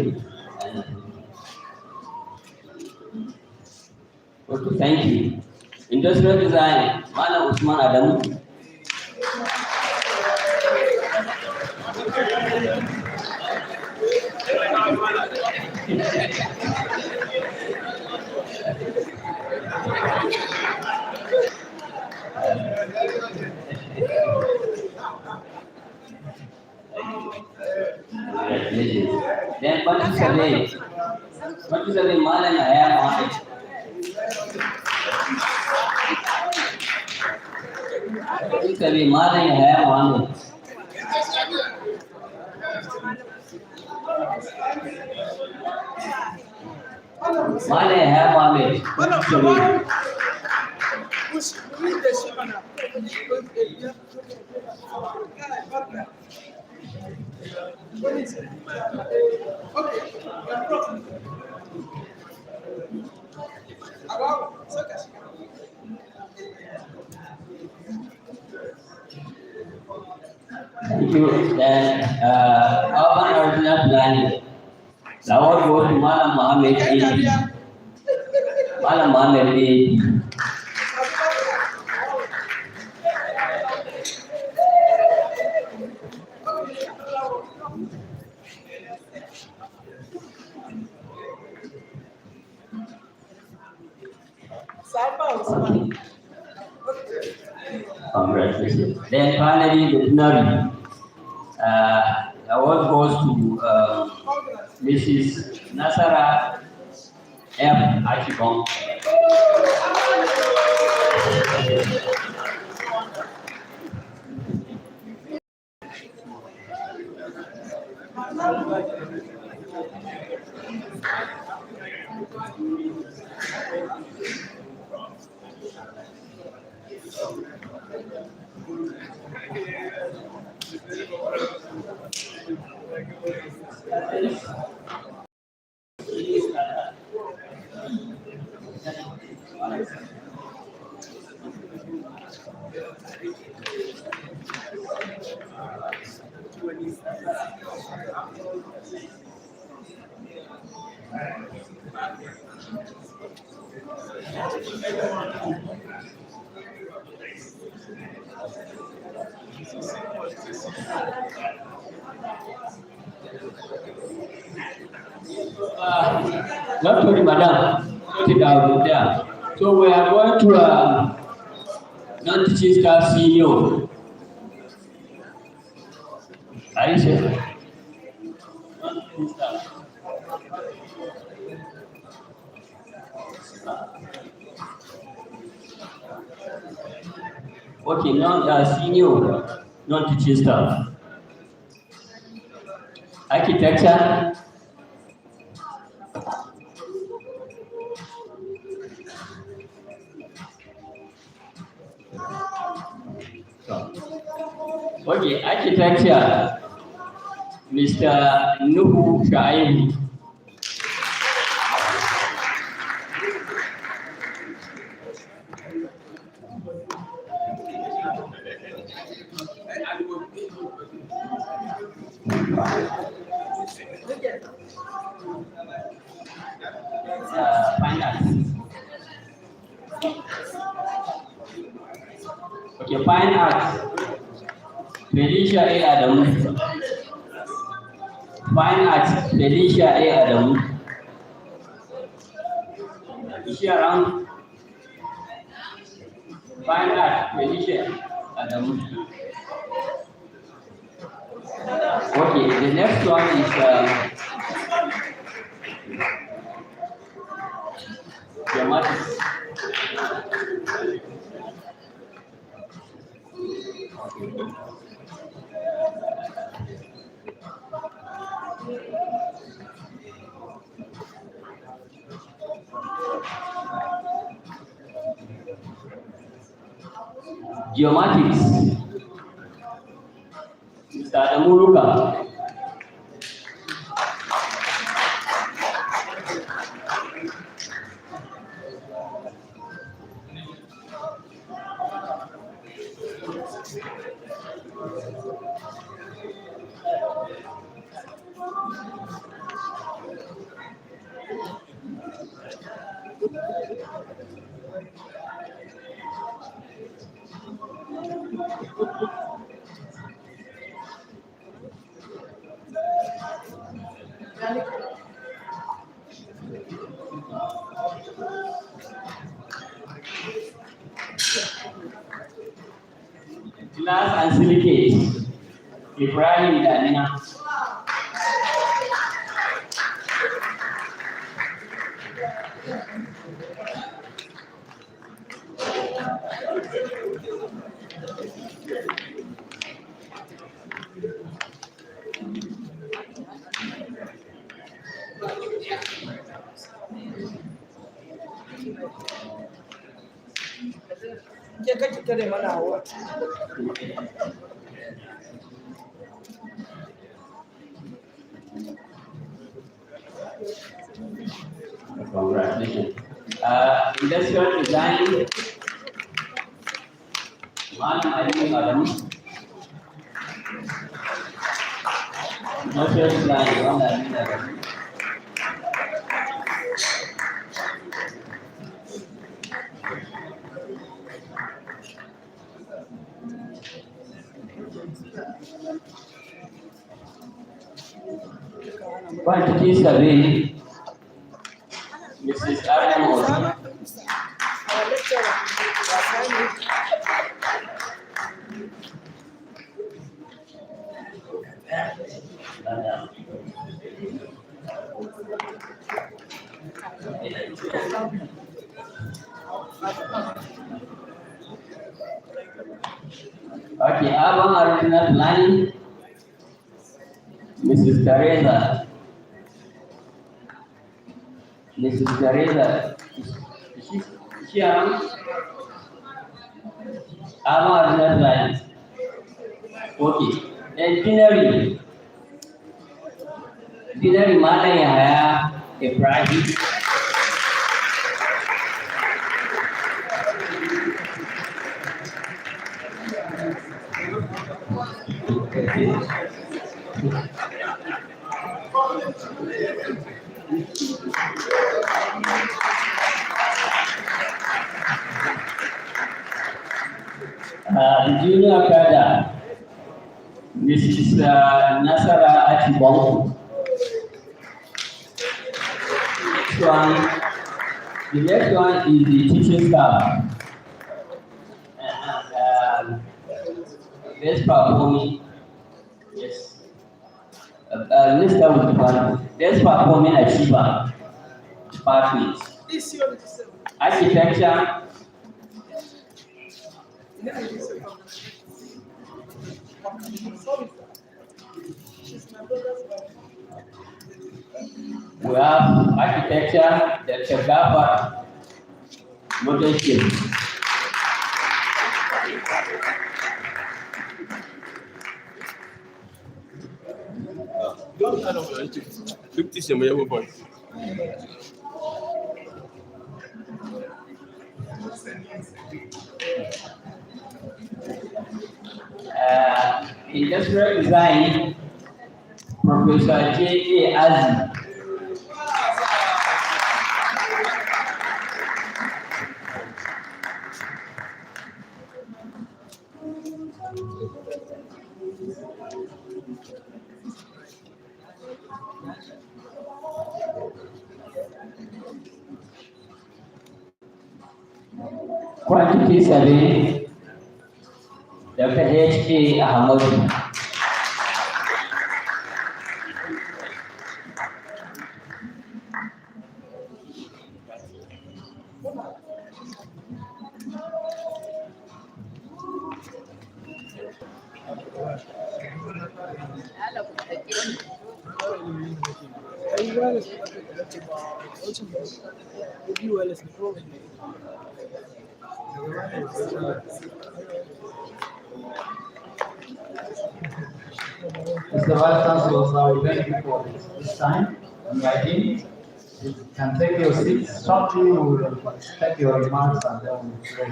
Okay, thank you. Industrial design, Mala Usman Adamu. Then what is the Mala Naya? कभी मारे हैं मानो Male have Mohammed. Thank you. Then, urban original planning. The award goes to Malam Mohammed A. Malam Mohammed A. Congratulations. Then finally, the plenary. The award goes to Mrs. Nasara M. Achibong. Not sorry, madam. Sit down there. So we are going to non-teaching staff senior. Are you sure? Non-teaching staff. Okay, now senior non-teaching staff. Architecture. Okay, architecture, Mr. Nuhu Shaibu. Fine arts. Okay, fine arts. Felicia A. Adamu. Fine arts, Felicia A. Adamu. Is she around? Fine arts, Felicia Adamu. Okay, the next one is dramatics. Geomatics, Mr. Adamu. Glass and silicate, Ibrahim Danina. Tell them now what? Congratulations. Industrial design, one Adam. Industrial design, one Adam. Quantity survey, Mrs. Ahmadu. Our lecturer. Okay, urban original planning, Mrs. Teresa. Mrs. Teresa, is she around? Urban original planning. Okay, engineering. Engineering mana yang saya Ibrahim. Junior Kada, Mrs. Nasara Achibong. The next one is the teaching staff. Best performing, yes. Let's start with the one. Best performing achiever, pathways. Architecture. We have architecture, the Chagafa, motorship. Industrial design, Professor J.A. Azi. Quantity survey, Dr. H.A. Ahmadu. Mr. Vice Chancellor, I thank you for this time and writing. You can take your seats. Shortly, we will take your remarks and then we will pray.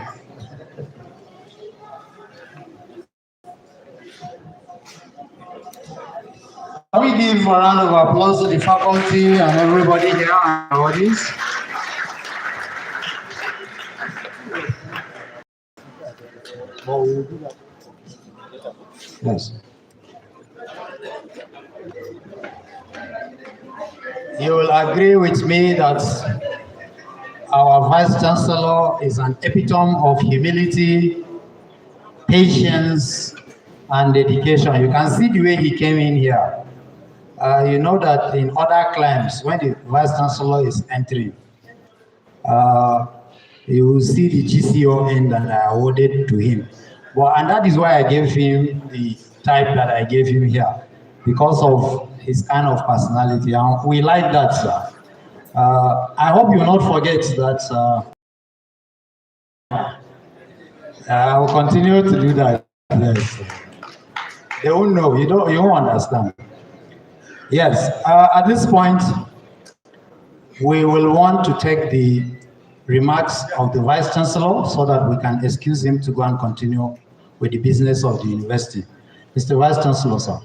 Can we give a round of applause to the faculty and everybody here and the audience? Yes. You will agree with me that our Vice Chancellor is an epitome of humility, patience, and dedication. You can see the way he came in here. You know that in other climes, when the Vice Chancellor is entering, you will see the GCO end that I awarded to him. And that is why I gave him the type that I gave him here, because of his kind of personality. And we like that, sir. I hope you will not forget that I will continue to do that. Yes. They won't know. You won't understand. Yes. At this point, we will want to take the remarks of the Vice Chancellor so that we can excuse him to go and continue with the business of the university. Mr. Vice Chancellor, sir.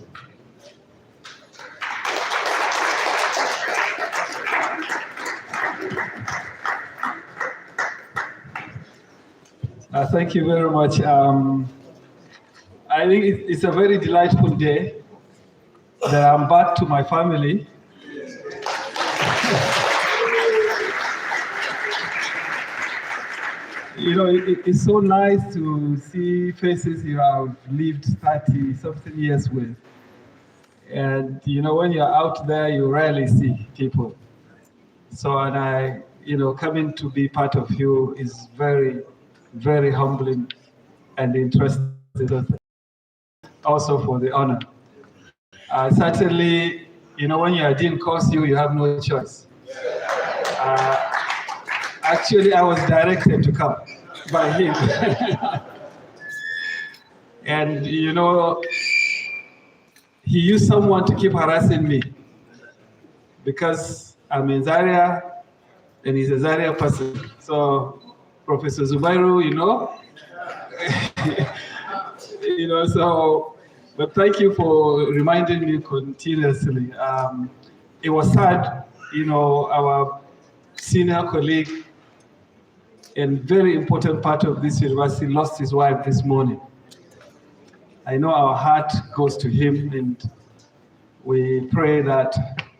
Thank you very much. I think it's a very delightful day that I'm back to my family. You know, it's so nice to see faces you have lived 30 something years with. And, you know, when you're out there, you rarely see people. So, and coming to be part of you is very, very humbling and interesting. Also for the honor. Certainly, you know, when you are Dean course, you have no choice. Actually, I was directed to come by him. And, you know, he used someone to keep harassing me because I'm in Zaria and he's a Zaria person. So, Professor Zubairu, you know, you know, so, but thank you for reminding me continuously. It was sad, you know, our senior colleague and very important part of this university lost his wife this morning. I know our heart goes to him and we pray that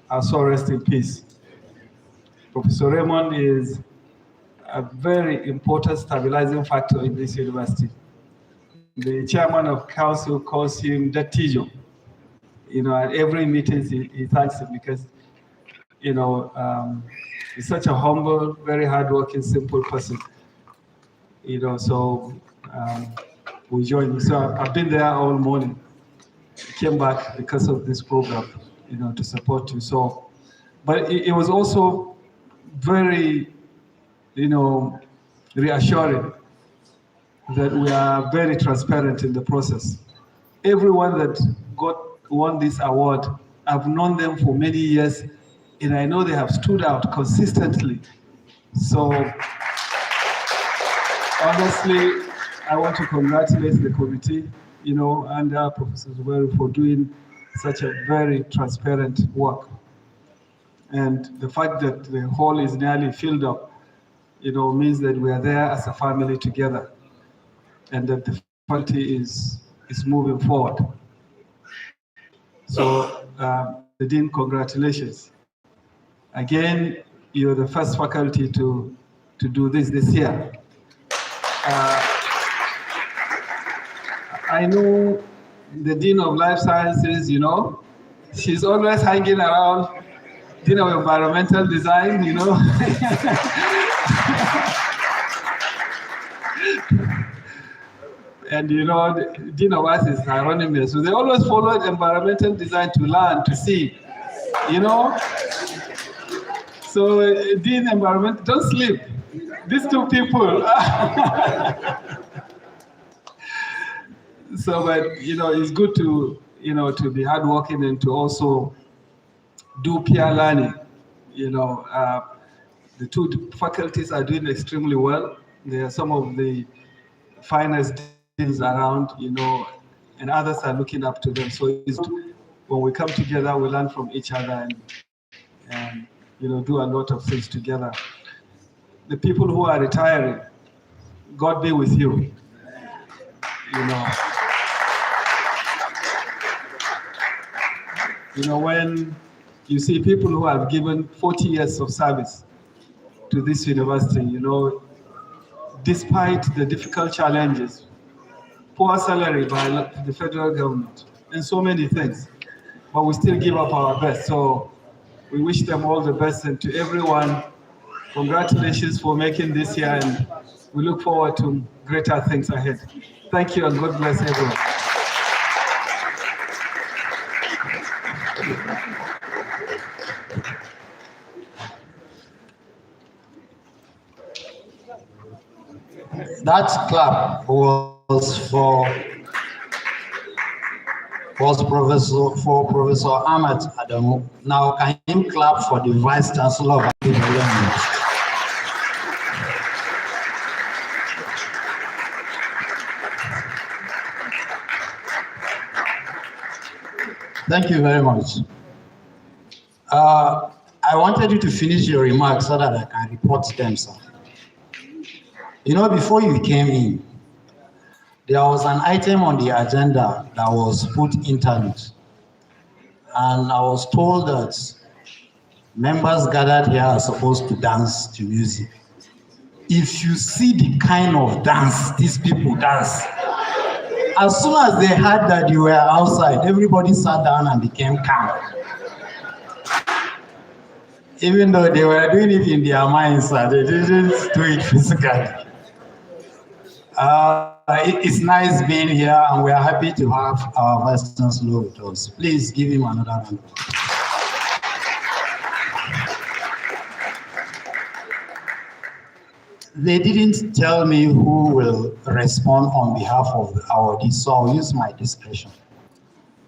our soul rest in peace. Professor Raymond is a very important stabilizing factor in this university. The chairman of council calls him Datijo. You know, at every meeting he thanks him because, you know, he's such a humble, very hardworking, simple person. You know, so we joined him. So I've been there all morning. I came back because of this program, you know, to support you. So, but it was also very, you know, reassuring that we are very transparent in the process. Everyone that won this award, I've known them for many years, and I know they have stood out consistently. So, honestly, I want to congratulate the committee, you know, and Professor Zubairu for doing such a very transparent work. And the fact that the hall is nearly filled up, you know, means that we are there as a family together and that the faculty is moving forward. So, the Dean, congratulations. Again, you're the first faculty to do this year. I know the Dean of Life Sciences, you know, she's always hanging around, Dean of Environmental Design, you know. And you know, the Dean of Arts is Hieronymus. So they always followed environmental design to learn, to see, you know. So Dean Environment, don't sleep. These two people. So, but you know, it's good to, you know, to be hardworking and to also do peer learning. You know, the two faculties are doing extremely well. They are some of the finest deans around, you know, and others are looking up to them. So it's, when we come together, we learn from each other and you know, do a lot of things together. The people who are retiring, God be with you. You know, when you see people who have given 40 years of service to this university, you know, despite the difficult challenges, poor salary by the federal government, and so many things, but we still give up our best. So we wish them all the best, and to everyone, congratulations for making this year, and we look forward to greater things ahead. Thank you, and God bless everyone. That clap was for Professor Ahmad Adamu. Now, can you clap for the Vice Chancellor of the University? Thank you very much. I wanted you to finish your remarks so that I can report them, sir. You know, before you came in, there was an item on the agenda that was put interlude. And I was told that members gathered here are supposed to dance to music. If you see the kind of dance these people dance, as soon as they heard that you were outside, everybody sat down and became calm. Even though they were doing it in their minds, they didn't do it physically. It's nice being here, and we are happy to have our Vice Chancellor with us. Please give him another round. They didn't tell me who will respond on behalf of the awardees, so I'll use my discretion.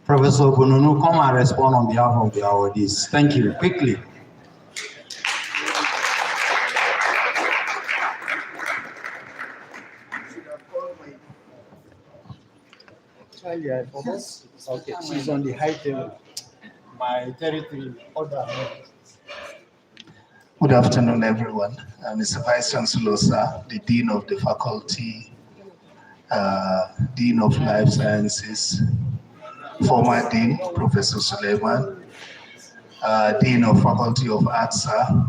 Professor Bununu, come and respond on behalf of the awardees. Thank you. Quickly. Okay, she's on the high table. My territory, order. Good afternoon, everyone. Mr. Vice Chancellor, sir, the Dean of the Faculty, Dean of Life Sciences, former Dean, Professor Suleiman, Dean of Faculty of Arts, sir,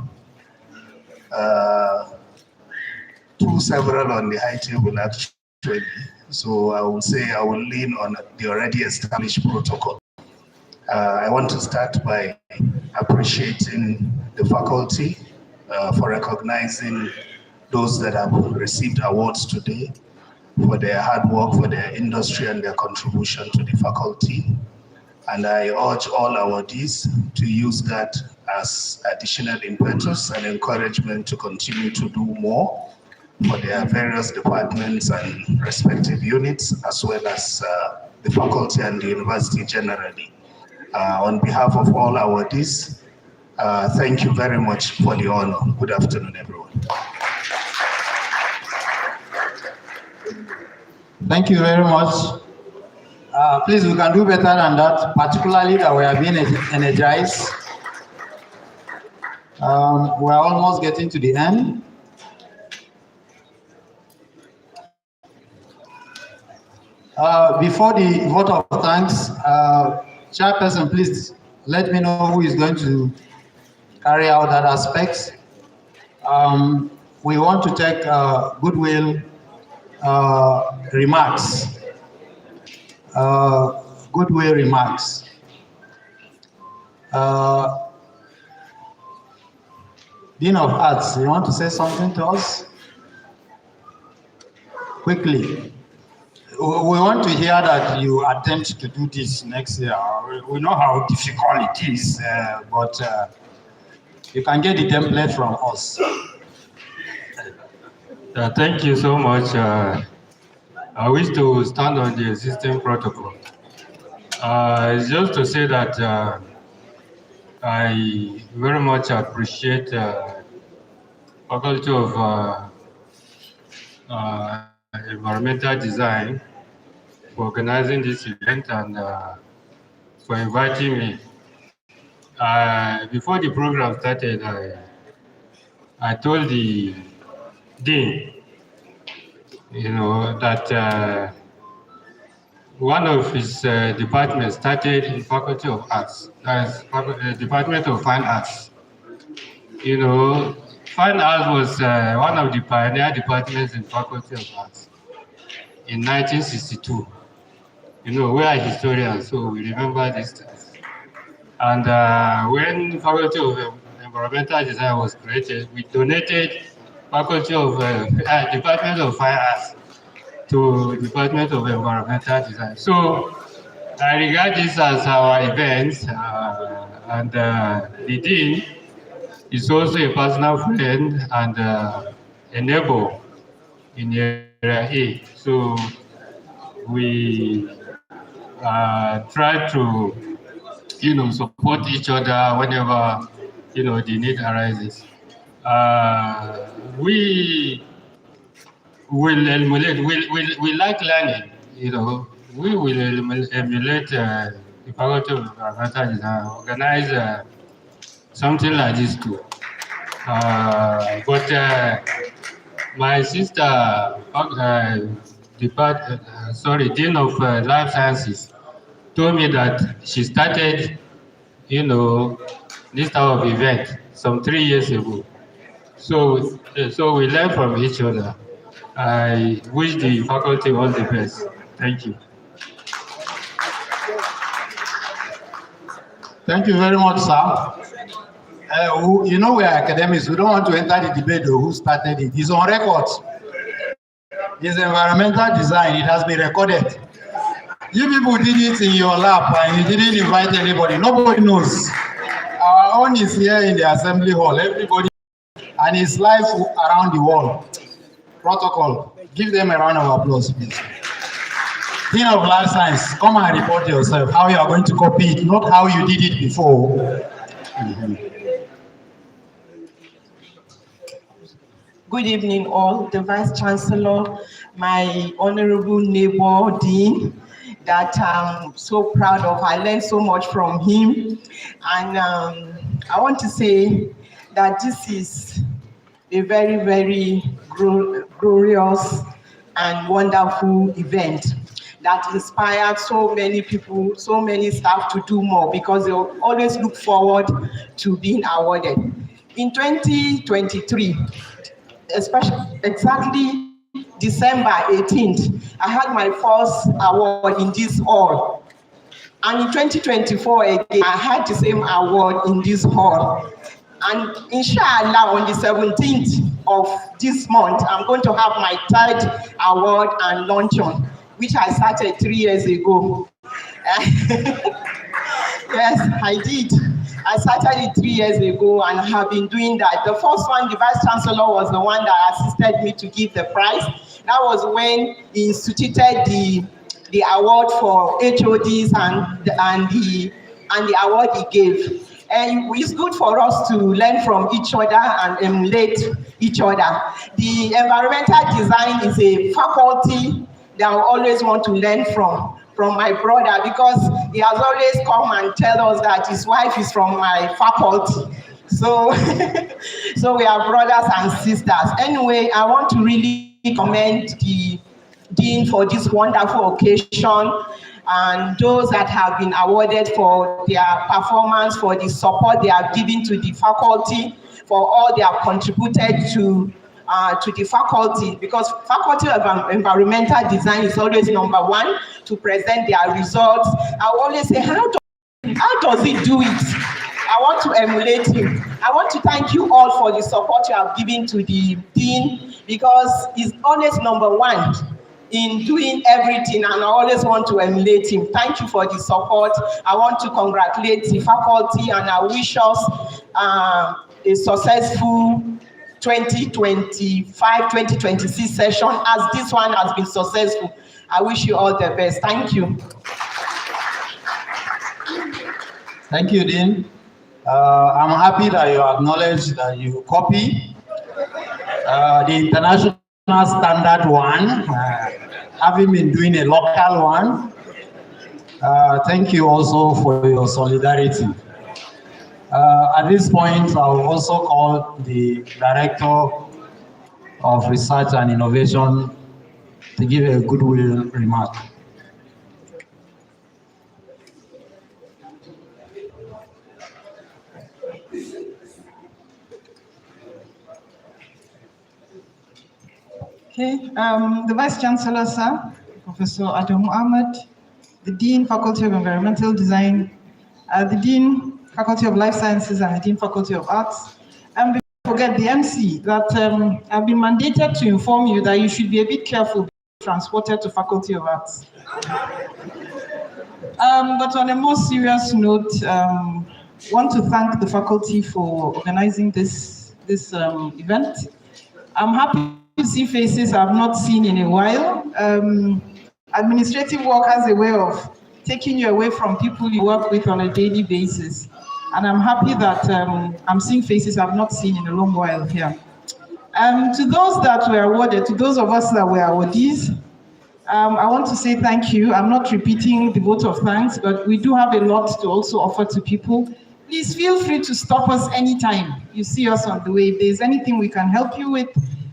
several on the high table actually. So I will say I will lean on the already established protocol. I want to start by appreciating the faculty for recognizing those that have received awards today for their hard work, for their industry and their contribution to the faculty. And I urge all awardees to use that as additional impetus and encouragement to continue to do more for their various departments and respective units, as well as the faculty and the university generally. On behalf of all awardees, thank you very much for the honor. Good afternoon, everyone. Thank you very much. Please, we can do better than that, particularly that we are being energized. We're almost getting to the end. Before the vote of thanks, Chairperson, please let me know who is going to carry out that aspect. We want to take goodwill remarks. Goodwill remarks. Dean of Arts, you want to say something to us? Quickly. We want to hear that you attempt to do this next year. We know how difficult it is, but you can get the template from us. Thank you so much. I wish to stand on the existing protocol. It's just to say that I very much appreciate Faculty of Environmental Design for organizing this event and for inviting me. Before the program started, I told the Dean, that one of his departments started in Faculty of Arts, that's Department of Fine Arts. Fine Arts was one of the pioneer departments in Faculty of Arts in 1962. We are historians, so we remember these things. And when Faculty of Environmental Design was created, we donated Faculty of Department of Fine Arts to Department of Environmental Design. So I regard this as our event, and the Dean is also a personal friend and a neighbor in the Area A. So we try to, support each other whenever, the need arises. We will emulate, we like learning, we will emulate the faculty of environmental design, organize something like this too. But my sister, Dean of Life Sciences, told me that she started, this type of event some 3 years ago. So we learn from each other. I wish the faculty all the best. Thank you. Thank you very much, sir. We are academics. We don't want to enter the debate of who started it. It's on record. It's environmental design. It has been recorded. You people did it in your lab and you didn't invite anybody. Nobody knows. Our own is here in the assembly hall. Everybody, and it's live around the world. Protocol. Give them a round of applause, please. Dean of Life Science, come and report yourself, how you are going to copy it, not how you did it before. Good evening all, the Vice Chancellor, my honorable neighbor, Dean, that I'm so proud of. I learned so much from him. And I want to say that this is a very, very glorious and wonderful event that inspired so many people, so many staff to do more because they always look forward to being awarded. In 2023, exactly December 18th, I had my first award in this hall. And in 2024 again, I had the same award in this hall. And inshallah, on the 17th of this month, I'm going to have my 3rd award and luncheon, which I started 3 years ago. Yes, I did. I started it 3 years ago and have been doing that. The first one, the Vice Chancellor was the one that assisted me to give the prize. That was when he instituted the award for HODs and the award he gave. And it's good for us to learn from each other and emulate each other. The environmental design is a faculty that I always want to learn from my brother, because he has always come and tell us that his wife is from my faculty. So, so we are brothers and sisters. Anyway, I want to really commend the Dean for this wonderful occasion, and those that have been awarded for their performance, for the support they have given to the faculty, for all they have contributed to the faculty, because faculty of environmental design is always #1 to present their results. I always say, how does he do it? I want to emulate him. I want to thank you all for the support you have given to the Dean, because he's always #1 in doing everything, and I always want to emulate him. Thank you for the support. I want to congratulate the faculty, and I wish us a successful 2025-2026 session, as this one has been successful. I wish you all the best. Thank you. Thank you, Dean. I'm happy that you acknowledge that you copy the international standard one, having been doing a local one. Thank you also for your solidarity. At this point, I will also call the Director of Research and Innovation to give a goodwill remark. Okay, the Vice Chancellor, sir, Professor Ahmadu, the Dean, Faculty of Environmental Design, the Dean, Faculty of Life Sciences, and the Dean, Faculty of Arts. And before forget the MC, that I've been mandated to inform you that you should be a bit careful being transported to Faculty of Arts. But on a more serious note, want to thank the faculty for organizing this event. I'm happy to see faces I've not seen in a while. Administrative work has a way of taking you away from people you work with on a daily basis. And I'm happy that I'm seeing faces I've not seen in a long while here. To those that were awarded, to those of us that were awardees, I want to say thank you. I'm not repeating the vote of thanks, but we do have a lot to also offer to people. Please feel free to stop us anytime you see us on the way. If there's anything we can help you with,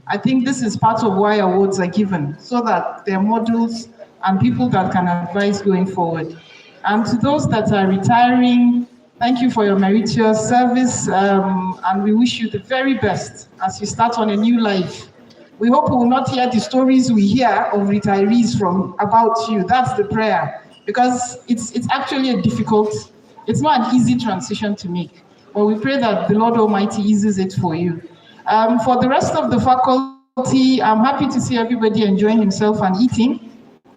I think this is part of why awards are given, so that they're models and people that can advise going forward. And to those that are retiring, thank you for your meritorious service, and we wish you the very best as you start on a new life. We hope we will not hear the stories we hear of retirees from about you. That's the prayer, because it's actually a difficult, it's not an easy transition to make. But we pray that the Lord Almighty eases it for you. For the rest of the faculty, I'm happy to see everybody enjoying himself and eating.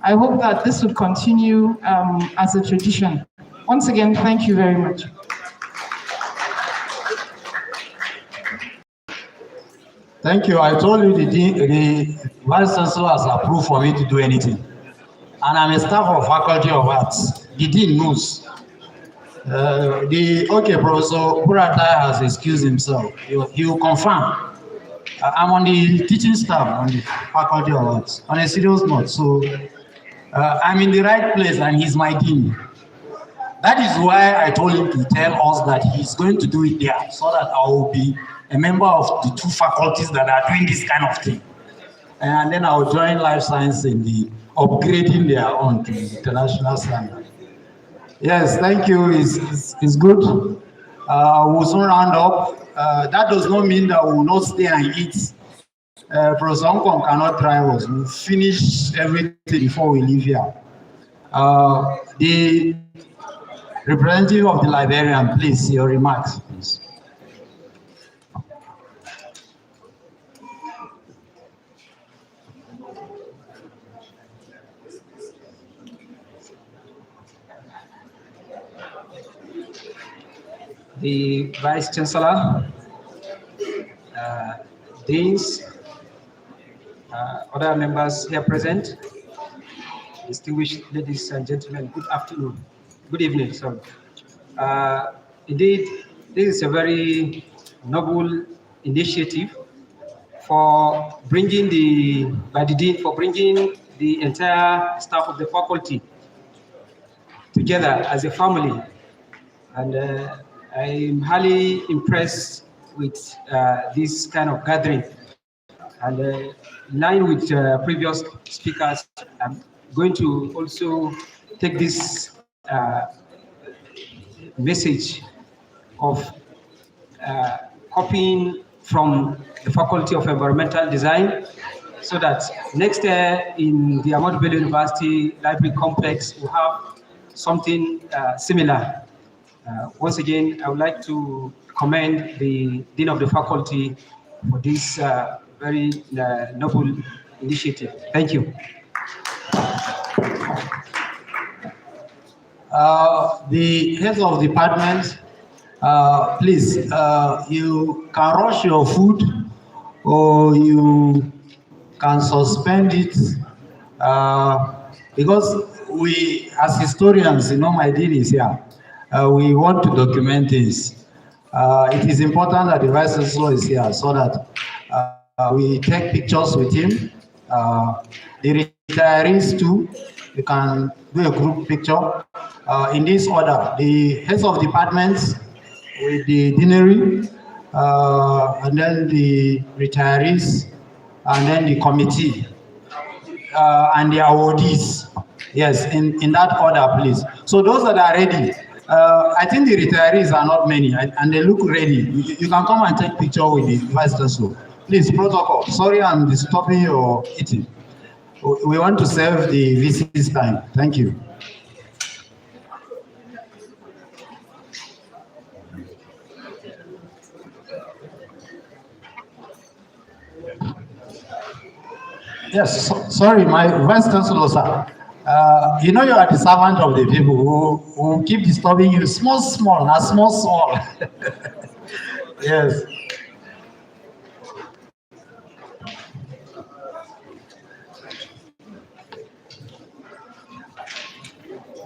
I hope that this would continue as a tradition. Once again, thank you very much. Thank you. I told you the Vice Chancellor has approved for me to do anything. And I'm a staff of Faculty of Arts. The Dean knows. Professor Buratai has excused himself. He will confirm. I'm on the teaching staff on the Faculty of Arts, on a serious note. So I'm in the right place and he's my dean. That is why I told him to tell us that he's going to do it there, so that I will be a member of the two faculties that are doing this kind of thing. And then I'll join life science in the upgrading their own to the international standard. Yes, thank you. It's good. We'll soon round up. That does not mean that we will not stay and eat. Professor Hongkong cannot drive us. We'll finish everything before we leave here. The representative of the librarian, please, your remarks, please. The Vice Chancellor, Deans, other members here present, distinguished ladies and gentlemen, good afternoon, good evening, sorry. Indeed, this is a very noble initiative for bringing by the Dean, for bringing the entire staff of the faculty together as a family. And I'm highly impressed with this kind of gathering. And in line with previous speakers, I'm going to also take this message of copying from the Faculty of Environmental Design, so that next year in the Ahmadu Bello University Library Complex, we'll have something similar. Once again, I would like to commend the Dean of the Faculty for this very noble initiative. Thank you. The heads of department, please, you can rush your food or you can suspend it because we, as historians, my dean is here. We want to document this. It is important that the Vice Chancellor is here so that we take pictures with him. The retirees too, you can do a group picture. In this order, the heads of departments with the deanery, and then the retirees, and then the committee, and the awardees. Yes, in that order, please. So those that are ready, I think the retirees are not many, and they look ready. You can come and take picture with the Vice Chancellor. Please, protocol. Sorry, I'm disturbing your eating. We want to save the VC's time. Thank you. Yes, sorry, my Vice Chancellor, sir. You are the servant of the people who keep disturbing you. Small. Yes.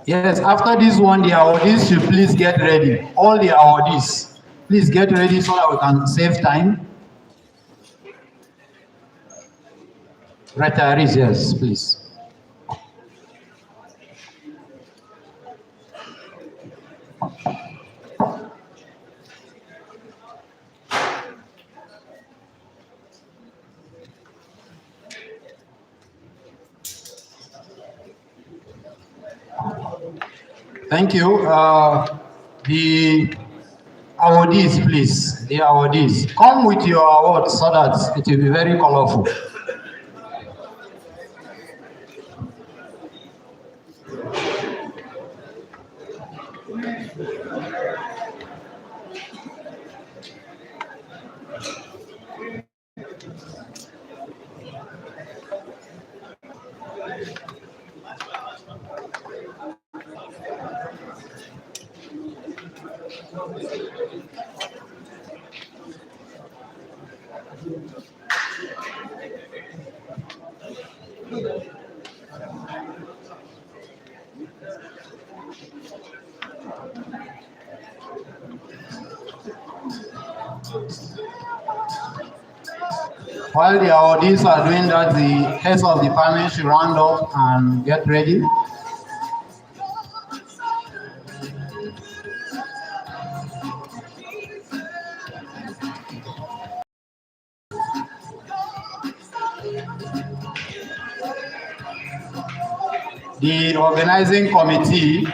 Yes, after this one, the awardees should please get ready. All the awardees, please get ready so that we can save time. Retirees, yes, please. Thank you. The awardees, please. The awardees. Come with your awards so that it will be very colorful. While the awardees are doing that, the heads of department should round up and get ready. The organizing committee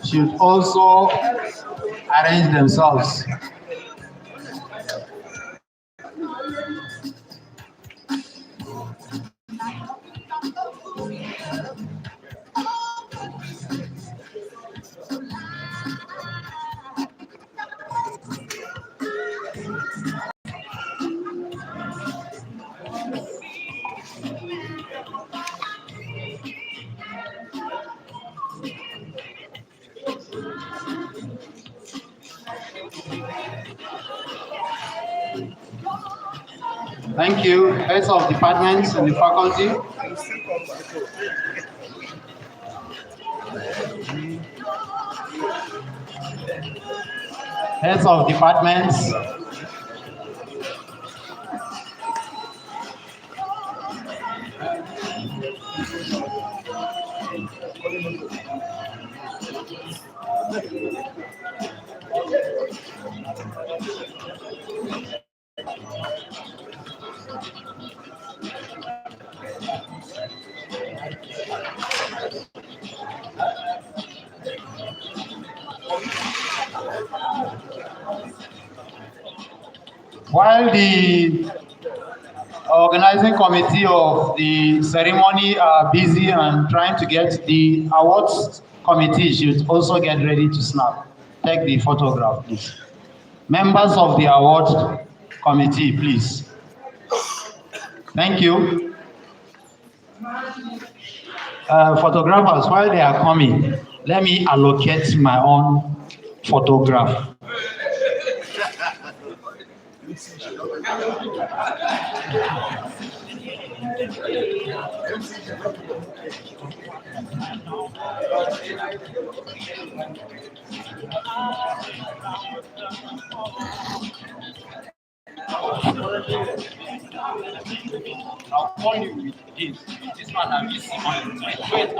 should also arrange themselves. Thank you, heads of departments and the faculty. Heads of departments. While the organizing committee of the ceremony are busy and trying to get the awards committee should also get ready to snap. Take the photograph, please. Members of the award committee, please. Thank you. Photographers, while they are coming, let me allocate my own photograph. I'll call you with this. This one I'm missing on. Wait.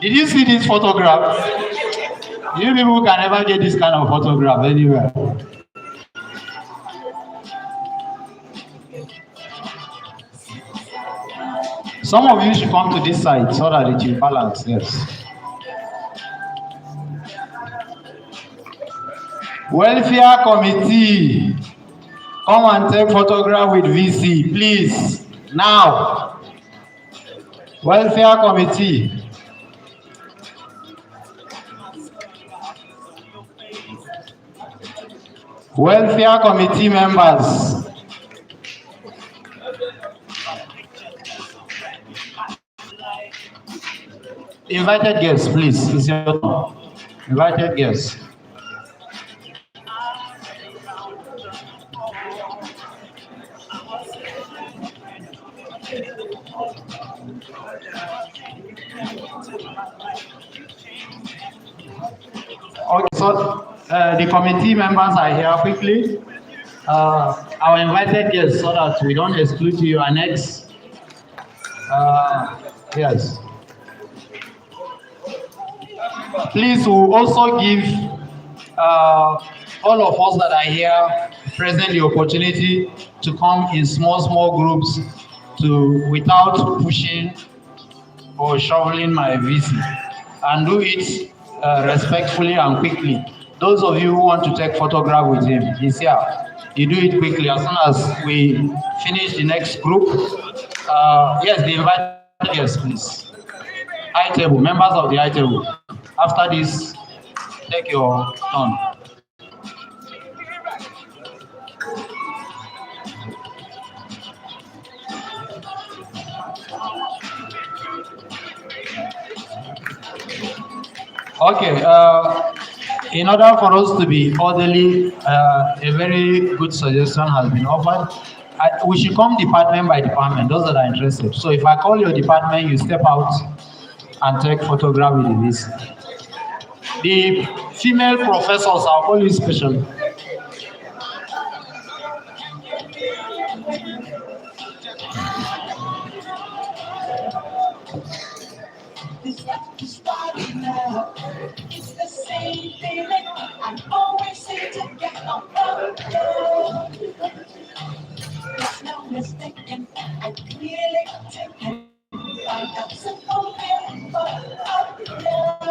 Did you see this photograph? You people can never get this kind of photograph anywhere. Some of you should come to this side so that it will balance, yes. Welfare committee, come and take photograph with VC, please, now. Welfare committee. Welfare committee members. Invited guests, please. It's your turn. Invited guests. Okay, so the committee members are here quickly. Our invited guests, so that we don't exclude you. Our next, yes. Please, we'll also give all of us that are here present the opportunity to come in small groups without pushing or shoveling my VC, and do it respectfully and quickly. Those of you who want to take photograph with him, he's here. You do it quickly as soon as we finish the next group. Yes, the invited guests, please. High table, members of the high table. After this, take your turn. Okay, in order for us to be orderly, a very good suggestion has been offered. We should come department by department, those that are interested. So if I call your department, you step out and take photograph with this. The female professors are always special. It's the same feeling I always seem to get on There's no mistaking, I really take it. I got simple feeling of love.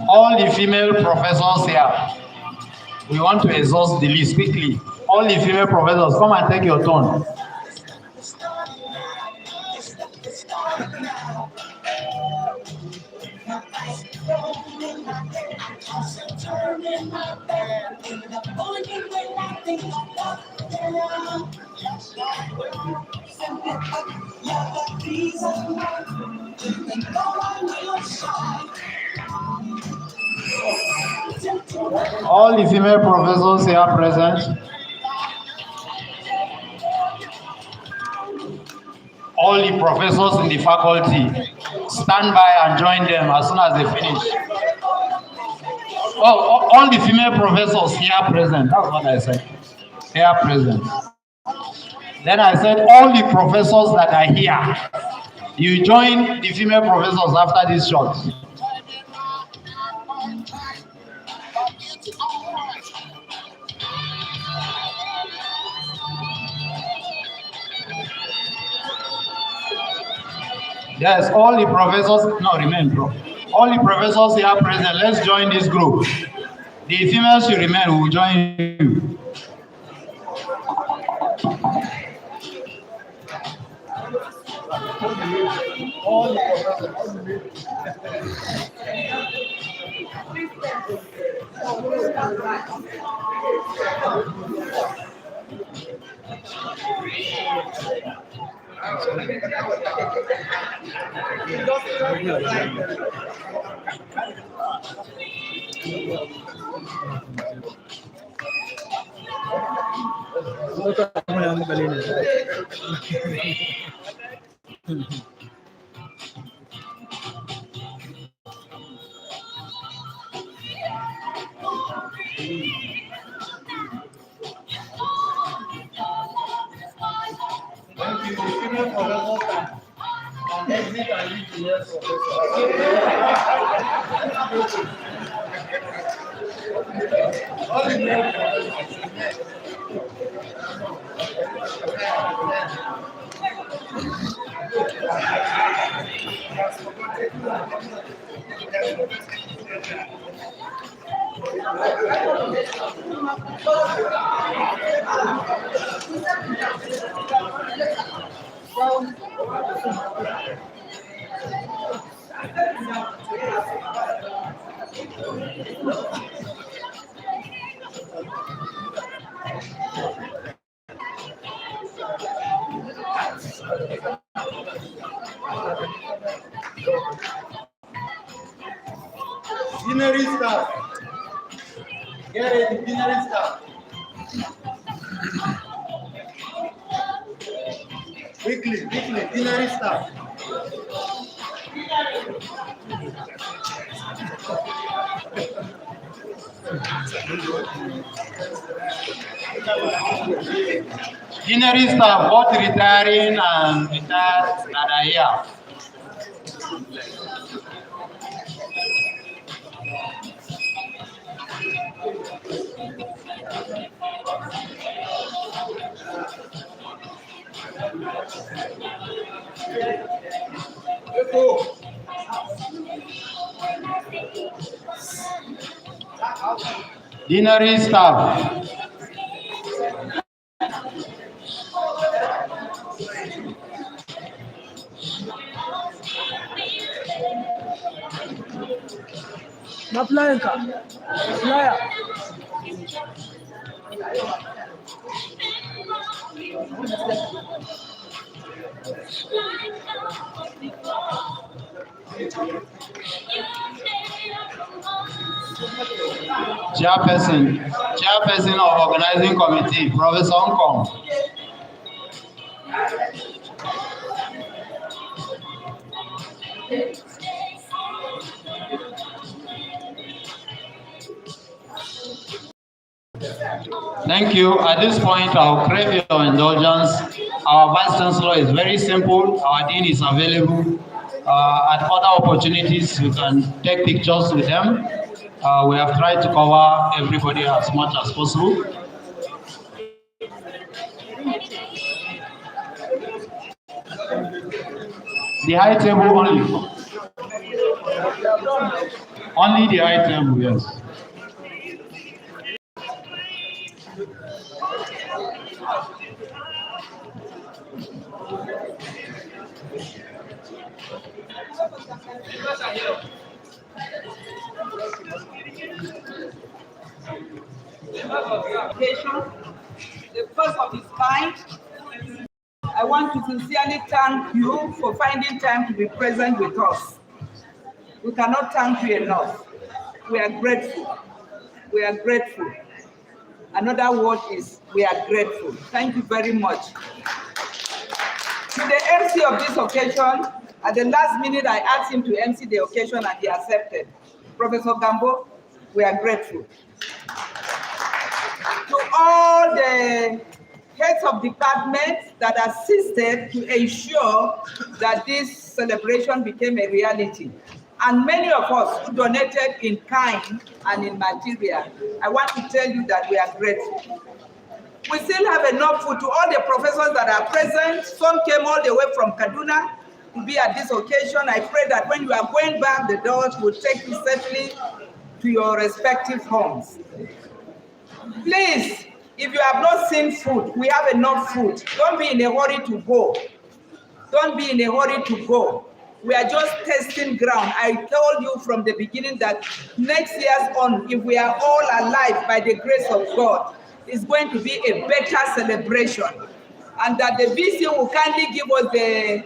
All the female professors here, we want to exhaust the list quickly. All the female professors, come and take your turn. All the female professors here present. All the professors in the faculty, stand by and join them as soon as they finish. Oh, all the female professors here present. That's what I said. Here present. Then I said all the professors that are here, you join the female professors after this shot. Yes, all the professors, no, remain, bro. All the professors here present, let's join this group. The females should remain, we will join you. All the Scenery staff. Get it, scenery staff. Quickly, dinner staff. Dinner staff, both retiring and retired that are here. Dinner staff. Na flyer ka. Flyer. Chairperson of Organizing Committee, Professor Nkong. Thank you. At this point, I'll crave your indulgence. Our Vice Chancellor is very simple. Our Dean is available. At other opportunities, you can take pictures with them. We have tried to cover everybody as much as possible. The high table only. Only the high table, yes. The first of its kind. I want to sincerely thank you for finding time to be present with us. We cannot thank you enough. We are grateful. We are grateful. Another word is we are grateful. Thank you very much. To the MC of this occasion, at the last minute I asked him to MC the occasion and he accepted. Professor Gambo, we are grateful. To all the heads of departments that assisted to ensure that this celebration became a reality. And many of us who donated in kind and in material, I want to tell you that we are grateful. We still have enough food. To all the professors that are present, some came all the way from Kaduna to be at this occasion. I pray that when you are going back, the doors will take you safely to your respective homes. Please, if you have not seen food, we have enough food. Don't be in a hurry to go. Don't be in a hurry to go. We are just testing ground. I told you from the beginning that next year's on, if we are all alive by the grace of God, it's going to be a better celebration. And that the VC will kindly give us the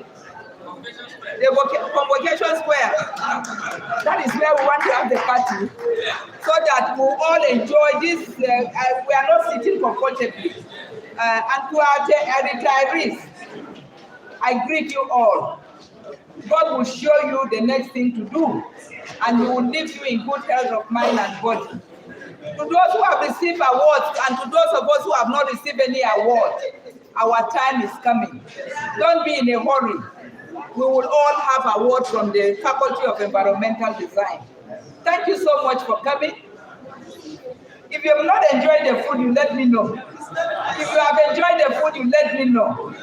convocation square. That is where we want to have the party, so that we'll all enjoy this. We are not sitting comfortably. And to our retirees, I greet you all. God will show you the next thing to do, and He will leave you in good health of mind and body. To those who have received awards, and to those of us who have not received any award, our time is coming. Don't be in a hurry. We will all have awards from the Faculty of Environmental Design. Thank you so much for coming. If you have not enjoyed the food, you let me know. If you have enjoyed the food, you let me know,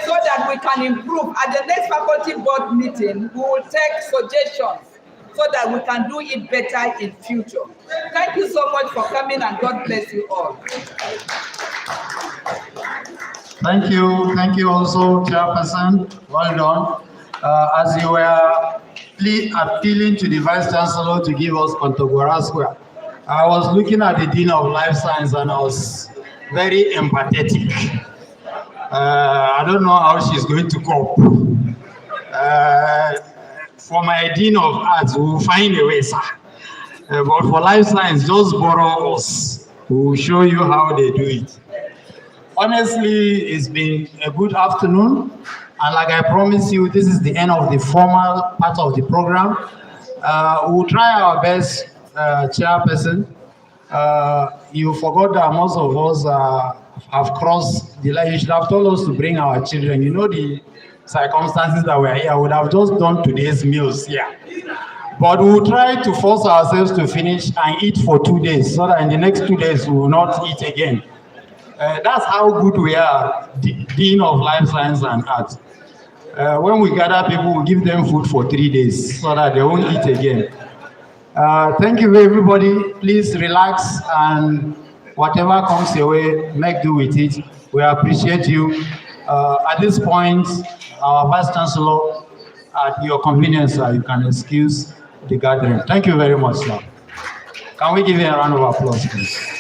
so that we can improve. At the next faculty board meeting, we will take suggestions so that we can do it better in future. Thank you so much for coming, and God bless you all. Thank you. Thank you also, Chairperson. Well done. As you were appealing to the Vice Chancellor to give us Contagora Square, I was looking at the Dean of Life Science and I was very empathetic. I don't know how she's going to cope. For my Dean of Arts, we'll find a way, sir. But for Life Science, just borrow us. We'll show you how they do it. Honestly, it's been a good afternoon. And like I promised you, this is the end of the formal part of the program. We'll try our best, Chairperson. You forgot that most of us have crossed the line. You should have told us to bring our children. You know the circumstances that we're here. I would have just done today's meals here. But we'll try to force ourselves to finish and eat for 2 days so that in the next 2 days we will not eat again. That's how good we are, Dean of Life Science and Art. When we gather people, we give them food for 3 days so that they won't eat again. Thank you, everybody. Please relax and whatever comes your way, make do with it. We appreciate you. At this point, our Vice Chancellor, at your convenience, you can excuse the gathering. Thank you very much, sir. Can we give you a round of applause, please?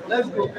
Let's go.